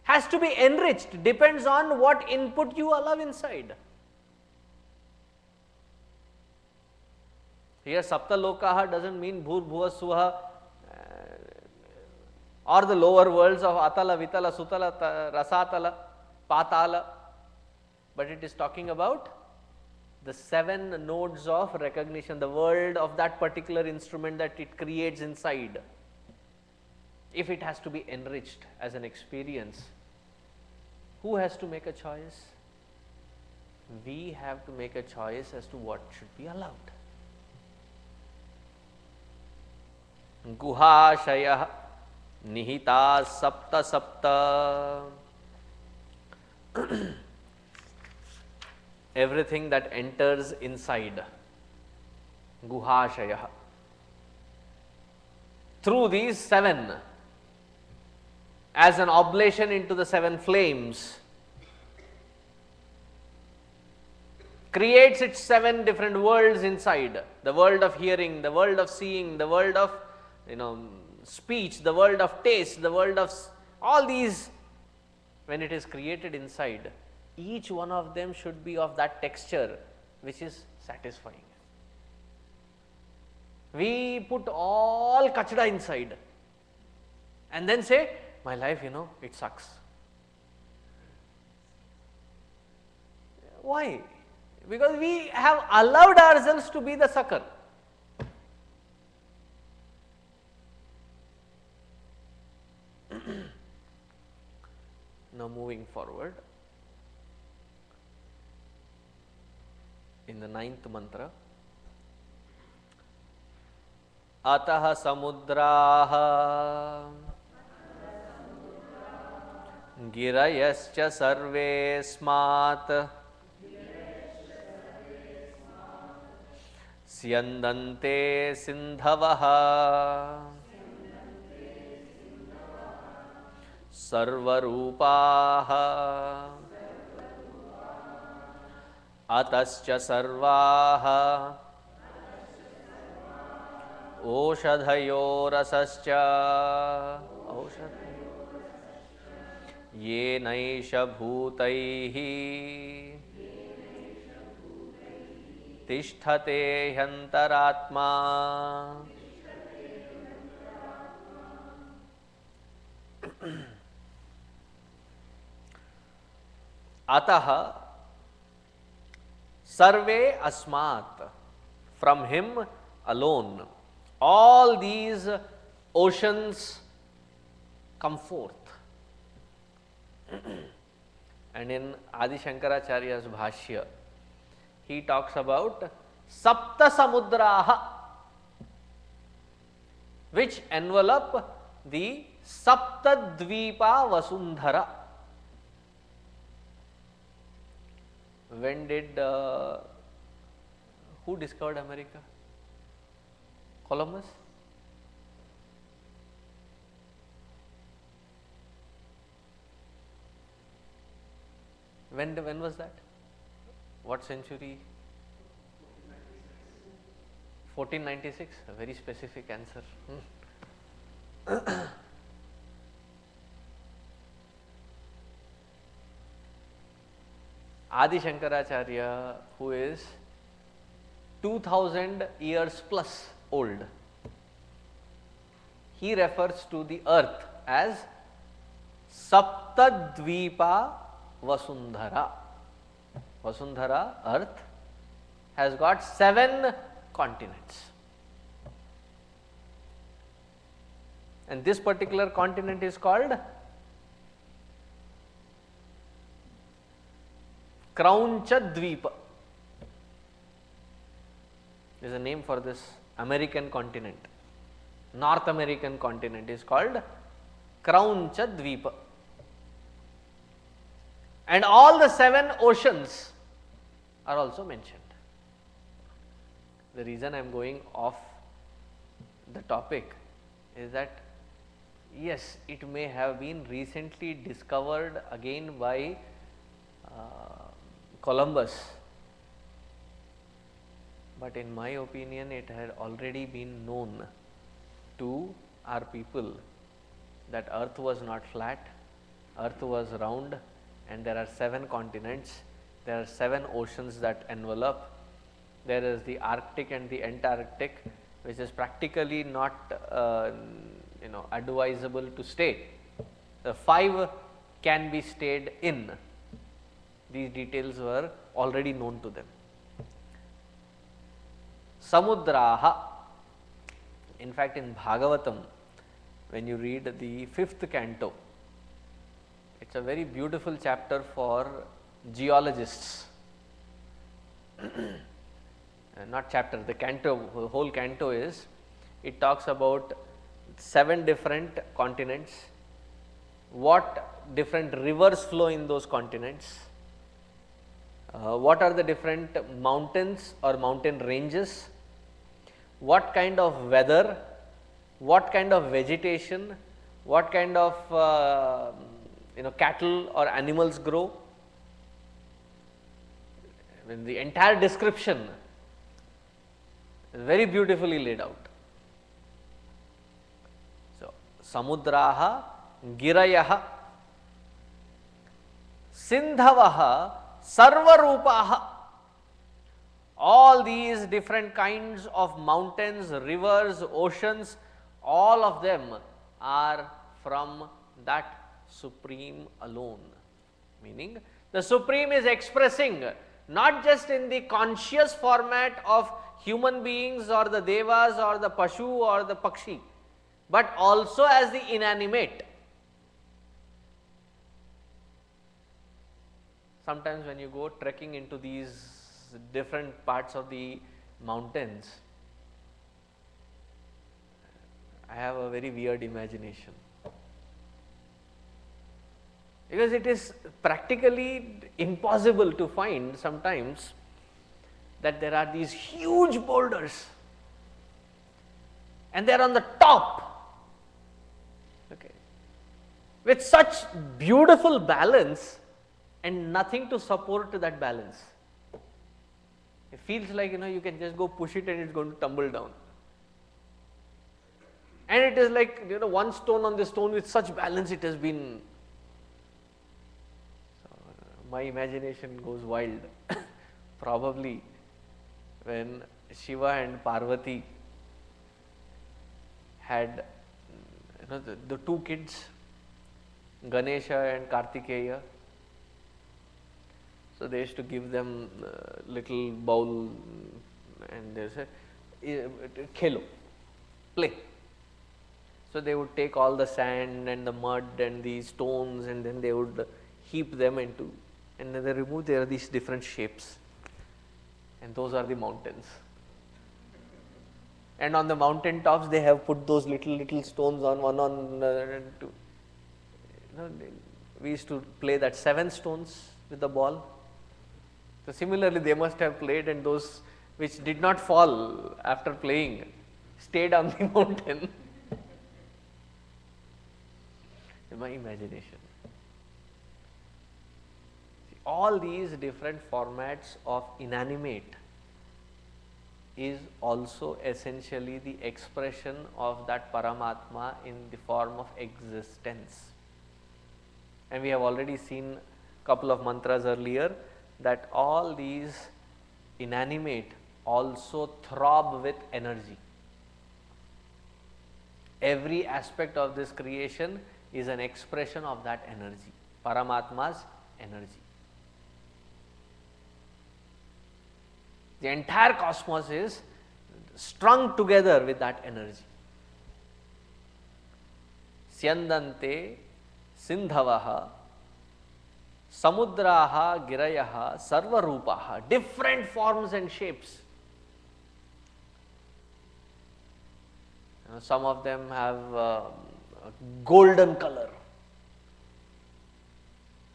has to be enriched, depends on what input you allow inside. Here Sapta Lokaha doesn't mean Bhur Bhuva Suha or the lower worlds of Atala, Vitala, Sutala, Rasatala, Patala, but it is talking about the 7 nodes of recognition, the world of that particular instrument that it creates inside. If it has to be enriched as an experience, who has to make a choice? We have to make a choice as to what should be allowed. Guhashaya Nihita Sapta Sapta. Everything that enters inside, Guhashaya. Through these 7, as an oblation into the 7 flames, creates its 7 different worlds inside, the world of hearing, the world of seeing, the world of speech, the world of taste, the world of all these. When it is created inside, each one of them should be of that texture which is satisfying. We put all kachda inside and then say, my life, it sucks. Why? because we have allowed ourselves to be the sucker. Now moving forward, in the 9th mantra, Atah samudraha girayascha sarvesmat syandante sindhavaha sarvarupaha atascha sarvaha ओषधयोरसश्च येनैष भूतैः तिष्ठते ह्यन्तरात्मा अतः सर्वे अस्मात्, from him alone all these oceans come forth. And in Adi Shankaracharya's Bhashya, he talks about Sapta Samudraha, which envelop the Sapta Dvipa Vasundhara. When did, who discovered America? Columbus? When was that? What century? 1496, a very specific answer. Adi Shankaracharya, who is 2000 years plus old, he refers to the earth as Saptadvipa Vasundhara. Vasundhara, earth, has got 7 continents. And this particular continent is called Krauncha Dvipa. There is a name for this American continent. North American continent is called Krauncha Dvipa. And all the 7 oceans are also mentioned. The reason I am going off the topic is that yes, it may have been recently discovered again by Columbus, but in my opinion it had already been known to our people that earth was not flat, earth was round, and there are 7 continents, there are 7 oceans that envelop. There is the Arctic and the Antarctic, which is practically not advisable to stay. The 5 can be stayed in. These details were already known to them. Samudraha, in fact in Bhagavatam, when you read the 5th canto, it is a very beautiful chapter for geologists. Not chapter, the canto, the whole canto is, it talks about 7 different continents, what different rivers flow in those continents, what are the different mountains or mountain ranges, what kind of weather, what kind of vegetation, what kind of cattle or animals grow. When the entire description is very beautifully laid out. So, Samudraha, Girayaha, Sindhavaha, Sarvarupaha. All these different kinds of mountains, rivers, oceans, all of them are from that Supreme alone. Meaning, the Supreme is expressing not just in the conscious format of human beings or the devas or the pashu or the pakshi, but also as the inanimate. Sometimes when you go trekking into these different parts of the mountains, I have a very weird imagination, because it is practically impossible to find sometimes that there are these huge boulders and they are on the top, okay, with such beautiful balance and nothing to support that balance. It feels like, you can just go push it and it's going to tumble down. And it is like, one stone on the stone with such balance it has been. So, my imagination goes wild. Probably when Shiva and Parvati had, the two kids, Ganesha and Kartikeya. So they used to give them a little bowl and they said, khelo, play. So they would take all the sand and the mud and the stones and then they would heap them into, and then they remove, there are these different shapes, and those are the mountains. And on the mountain tops they have put those little stones on, one on two. We used to play that 7 stones with the ball. So similarly they must have played, and those which did not fall after playing stayed on the mountain. In my imagination. See, all these different formats of inanimate is also essentially the expression of that Paramatma in the form of existence. And we have already seen a couple of mantras earlier that all these inanimate also throb with energy. Every aspect of this creation is an expression of that energy, Paramatma's energy. The entire cosmos is strung together with that energy. Syandante sindhavaha samudraha girayaha sarvarupaha, different forms and shapes. Some of them have a golden color.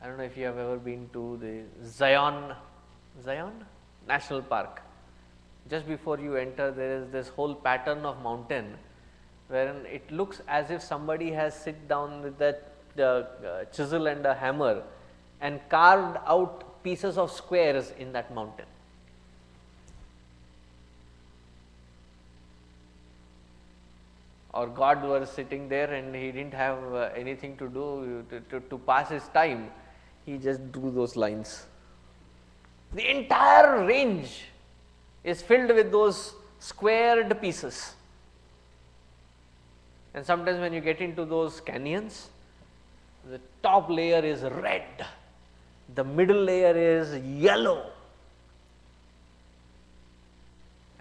I don't know if you have ever been to the Zion National Park. Just before you enter, there is this whole pattern of mountain wherein it looks as if somebody has sit down with that chisel and a hammer and carved out pieces of squares in that mountain. Or God was sitting there and he didn't have anything to do to pass his time, he just drew those lines. The entire range is filled with those squared pieces. And sometimes when you get into those canyons, the top layer is red, the middle layer is yellow,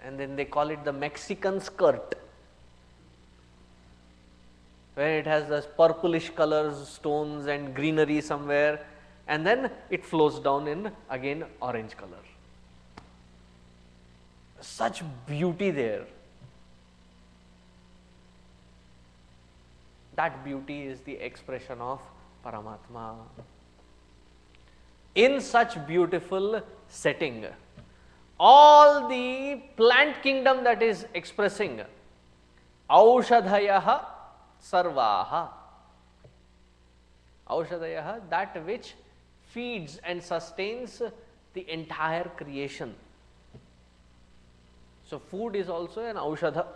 and then they call it the Mexican skirt, where it has this purplish colors, stones and greenery somewhere, and then it flows down in again orange color. Such beauty there. That beauty is the expression of Paramatma. In such beautiful setting, all the plant kingdom that is expressing Aushadhayaha Sarvaha. Aushadhayaha, that which feeds and sustains the entire creation. So food is also an Aushadha,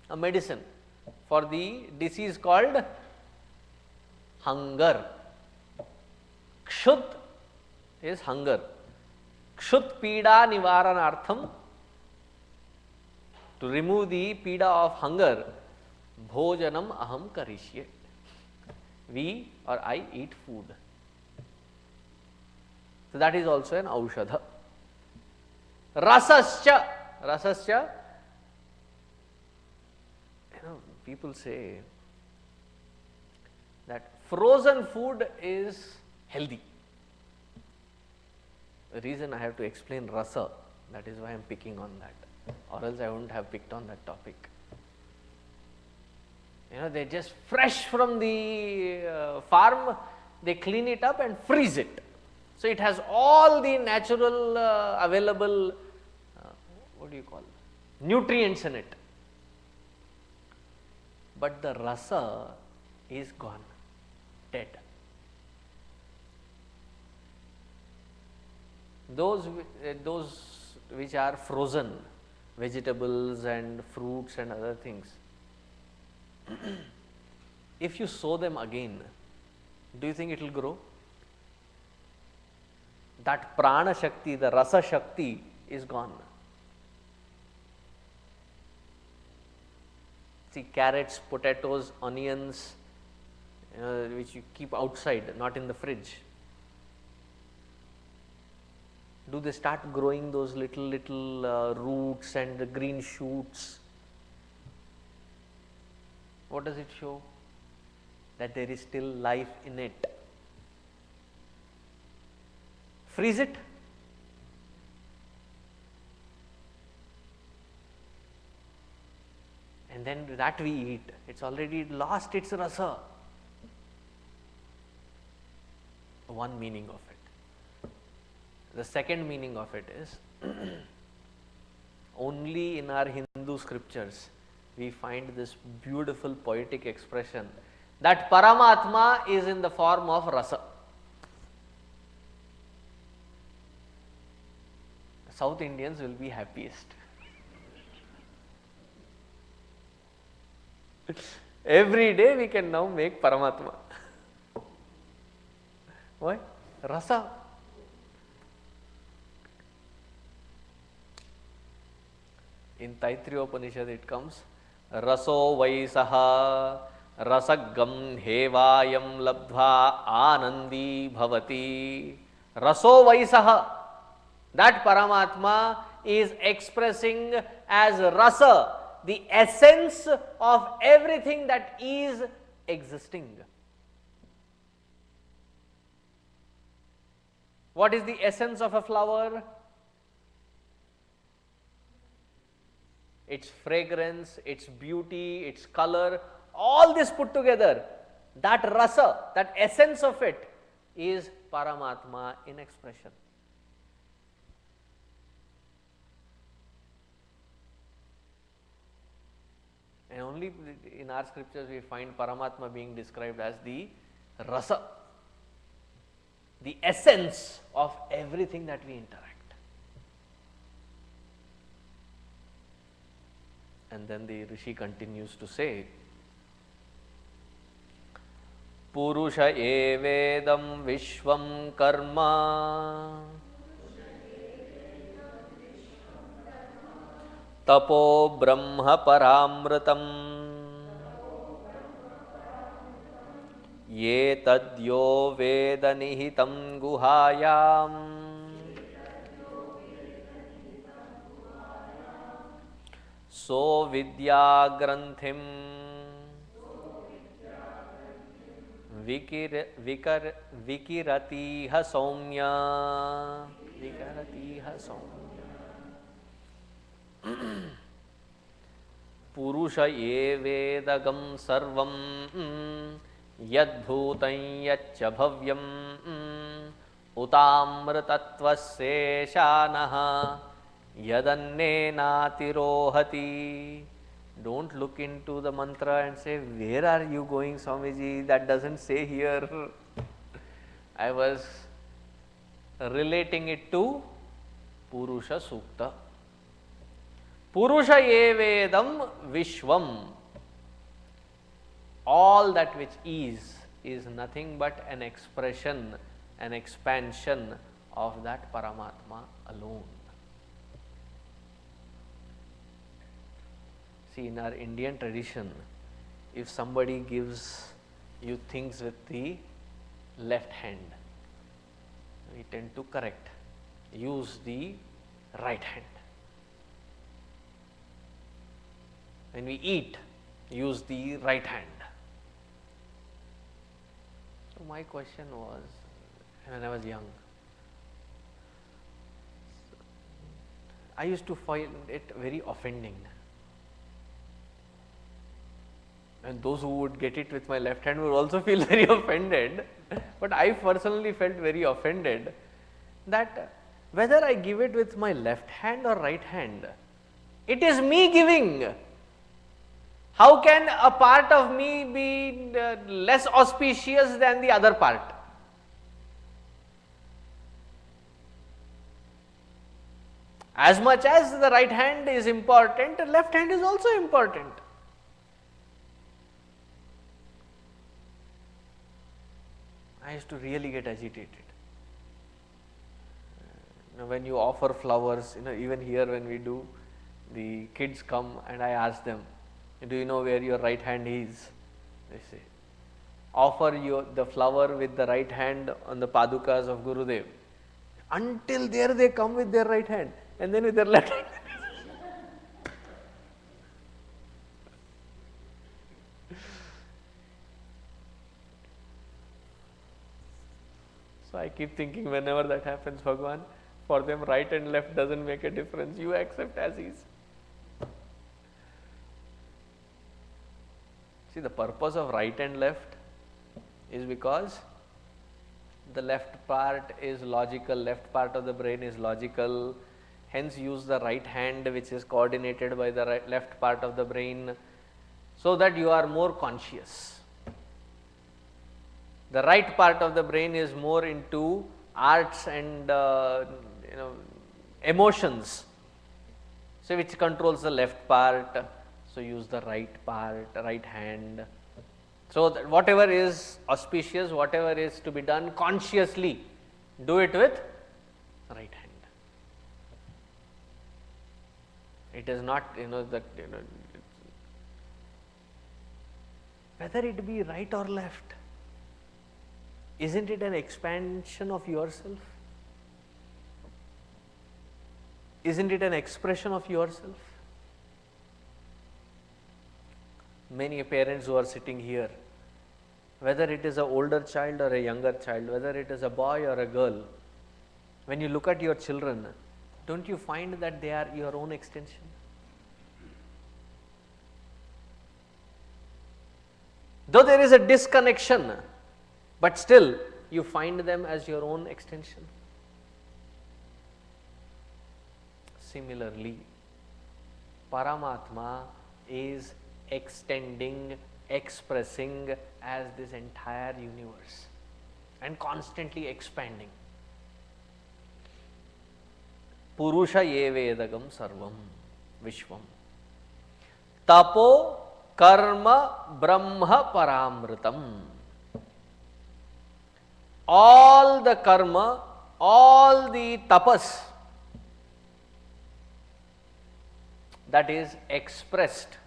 a medicine for the disease called hunger. Kshut is hunger. Kshut pida nivaranartham, to remove the pida of hunger, bhojanam aham karishye. We or I eat food. So that is also an aushadha. Rasascha, rasascha, people say that frozen food is healthy. The reason I have to explain rasa, that is why I am picking on that, or else I wouldn't have picked on that topic. They just fresh from the farm, they clean it up and freeze it. So it has all the natural available, what do you call, nutrients in it. But the rasa is gone, dead. Those which are frozen, vegetables and fruits and other things, if you sow them again, do you think it will grow? That prana shakti, the rasa shakti is gone. See, carrots, potatoes, onions, which you keep outside, not in the fridge. Do they start growing those little roots and the green shoots? What does it show? That there is still life in it. Freeze it. And then that we eat. It's already lost its rasa. One meaning of it. The second meaning of it is only in our Hindu scriptures we find this beautiful poetic expression that Paramatma is in the form of rasa. South Indians will be happiest. Every day we can now make Paramatma. Why? Rasa. In Taittiriya Upanishad it comes, Raso Vaisaha Rasagam Hevayam Labdha Anandi Bhavati. Raso Vaisaha. That Paramatma is expressing as rasa, the essence of everything that is existing. What is the essence of a flower? Its fragrance, its beauty, its color, all this put together, that rasa, that essence of it is Paramatma in expression. And only in our scriptures we find Paramatma being described as the rasa, the essence of everything that we interact. And then the Rishi continues to say, Purusha evedam vishvam karma tapo brahma paramritam ye tadyo veda nihitam guhayam so vidya granthim vikirati ha saumya. Vikirati ha saumya. Purusha evedagam sarvam yadbhutam yaccha bhavyam utamritatvasya shanaha yadannenatirohati. Don't look into the mantra and say, where are you going, Swamiji? That doesn't say here. I was relating it to Purusha Sukta. Purusha evedam vishvam. All that which is nothing but an expression, an expansion of that Paramatma alone. See, in our Indian tradition, if somebody gives you things with the left hand, we tend to correct, use the right hand. When we eat, use the right hand. So my question was, when I was young, I used to find it very offending. And those who would get it with my left hand would also feel very offended. But I personally felt very offended that whether I give it with my left hand or right hand, it is me giving. How can a part of me be less auspicious than the other part? As much as the right hand is important, the left hand is also important. I used to really get agitated. When you offer flowers, even here when we do, the kids come and I ask them, do you know where your right hand is? They say, offer the flower with the right hand on the padukas of Gurudev. Until there they come with their right hand and then with their left hand. So I keep thinking, whenever that happens, Bhagwan, for them right and left doesn't make a difference. You accept as is. See, the purpose of right and left is because the left part is logical, left part of the brain is logical, hence use the right hand which is coordinated by the left part of the brain, so that you are more conscious. The right part of the brain is more into arts and emotions, so which controls the left part. So use the right part, right hand. So that whatever is auspicious, whatever is to be done consciously, do it with right hand. It is not, whether it be right or left, isn't it an expansion of yourself? Isn't it an expression of yourself? Many parents who are sitting here, whether it is an older child or a younger child, whether it is a boy or a girl, when you look at your children, don't you find that they are your own extension? Though there is a disconnection, but still you find them as your own extension. Similarly, Paramatma is extending, expressing as this entire universe and constantly expanding. Purusha ye vedagam sarvam vishvam tapo karma brahma paramritam. All the karma, all the tapas that is expressed.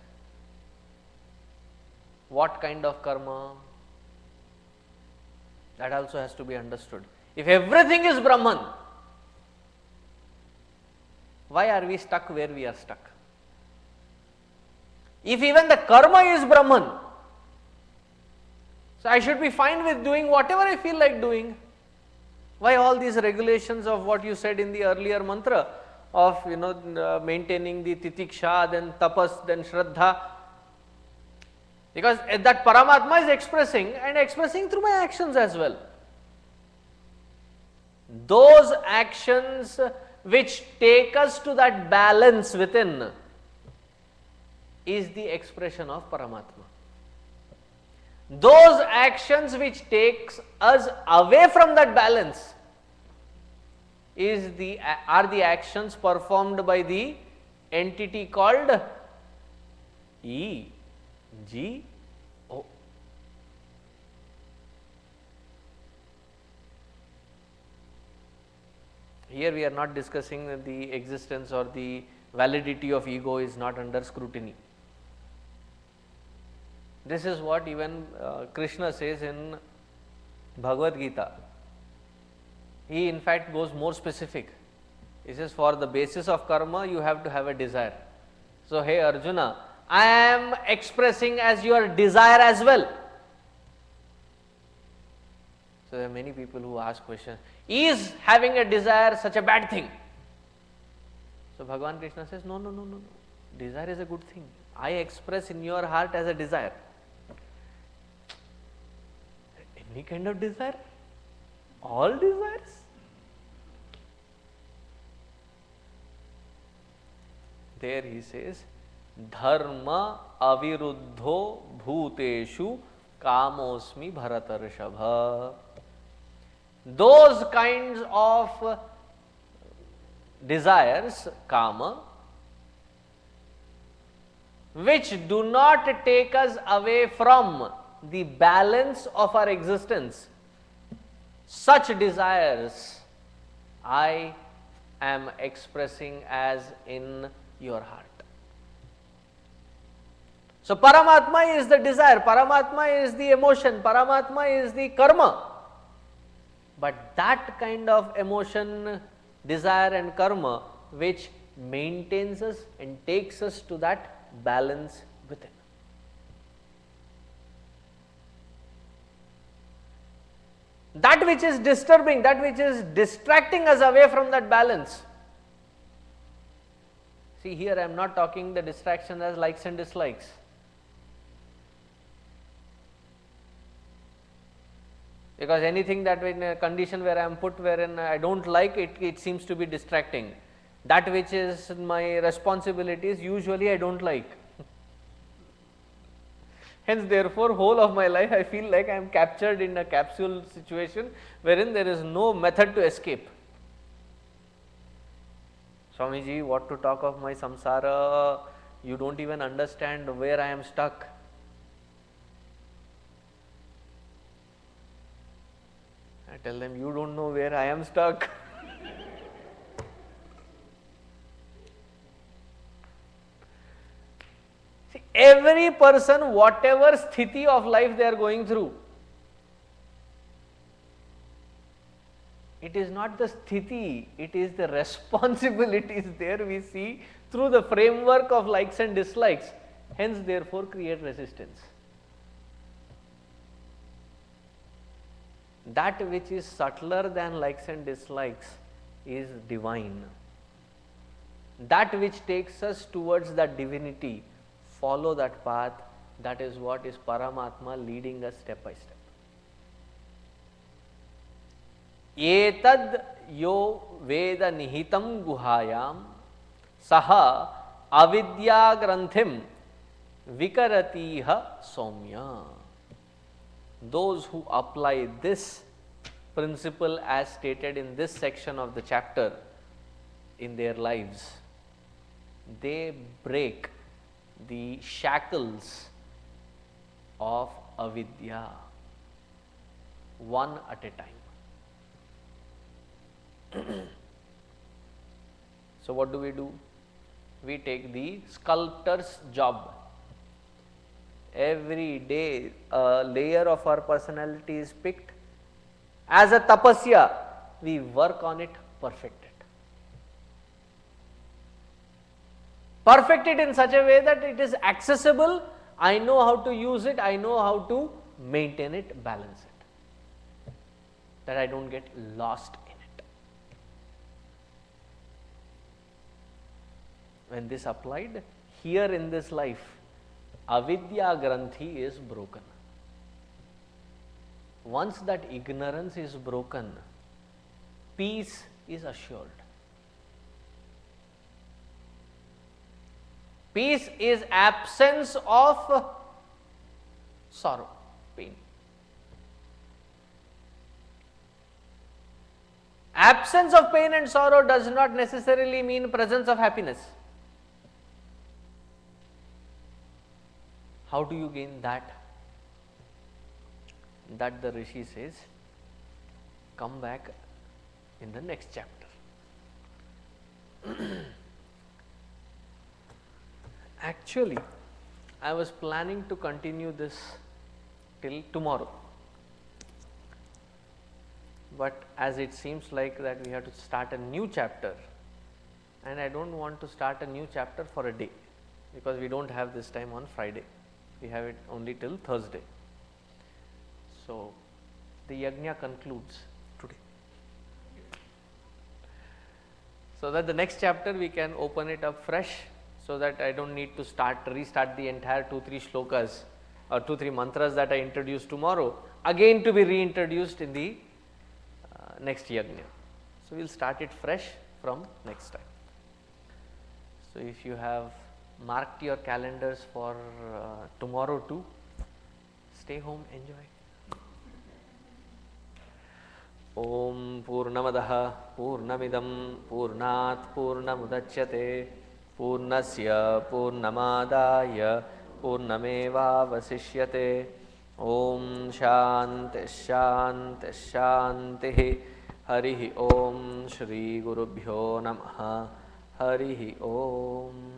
What kind of karma? That also has to be understood. If everything is Brahman, why are we stuck where we are stuck? If even the karma is Brahman, so I should be fine with doing whatever I feel like doing. Why all these regulations of what you said in the earlier mantra of maintaining the titiksha, then tapas, then shraddha? Because that Paramatma is expressing and expressing through my actions as well. Those actions which take us to that balance within is the expression of Paramatma. Those actions which takes us away from that balance are the actions performed by the entity called ego. Here we are not discussing the existence or the validity of ego is not under scrutiny. This is what even Krishna says in Bhagavad Gita. He in fact goes more specific. He says, for the basis of karma, you have to have a desire. So, hey Arjuna, I am expressing as your desire as well. So, there are many people who ask questions, is having a desire such a bad thing? So, Bhagavan Krishna says, no, no, no, no, no. Desire is a good thing. I express in your heart as a desire. Any kind of desire? All desires? There he says, dharma aviruddho bhuteshu kamosmi bharatarshabha. Those kinds of desires, kama, which do not take us away from the balance of our existence, such desires I am expressing as in your heart. So, Paramatma is the desire, Paramatma is the emotion, Paramatma is the karma. But that kind of emotion, desire and karma which maintains us and takes us to that balance within. That which is disturbing, that which is distracting us away from that balance. See, here I am not talking the distraction as likes and dislikes. Because anything that in a condition where I am put wherein I do not like it, it seems to be distracting. That which is my responsibilities, usually I do not like. Hence, therefore, whole of my life I feel like I am captured in a capsule situation wherein there is no method to escape. Swamiji, what to talk of my samsara, you do not even understand where I am stuck. I tell them, you do not know where I am stuck. See, every person, whatever sthiti of life they are going through, it is not the sthiti, it is the responsibilities there we see through the framework of likes and dislikes, hence therefore create resistance. That which is subtler than likes and dislikes is divine. That which takes us towards that divinity, follow that path, that is what is Paramatma leading us step by step. Etad yo veda nihitam guhayam saha avidya granthim vikaratiha soumya. Those who apply this principle as stated in this section of the chapter in their lives, they break the shackles of avidya one at a time. So, what do? We take the sculptor's job. Every day a layer of our personality is picked. As a tapasya, we work on it, perfect it. Perfect it in such a way that it is accessible, I know how to use it, I know how to maintain it, balance it, that I do not get lost in it. When this applied here in this life, avidya granthi is broken. Once that ignorance is broken, peace is assured. Peace is absence of sorrow, pain. Absence of pain and sorrow does not necessarily mean presence of happiness. How do you gain that? That the Rishi says, come back in the next chapter. Actually, I was planning to continue this till tomorrow, but as it seems like that we have to start a new chapter, and I do not want to start a new chapter for a day, because we do not have this time on Friday, we have it only till Thursday. So, the yajna concludes today, so that the next chapter we can open it up fresh, so that I do not need to restart the entire 2-3 shlokas or 2-3 mantras that I introduced tomorrow again to be reintroduced in the next yajna. So, we will start it fresh from next time. So, if you have marked your calendars for tomorrow too, stay home, enjoy. Om Purnamadaha Purnamidam Purnat Purnamudachyate Purnasya Purnamadaya Purnameva Vasishyate. Om Shanti Shanti Shanti. Harihi Om. Shri Gurubhyo Namaha. Harihi Om.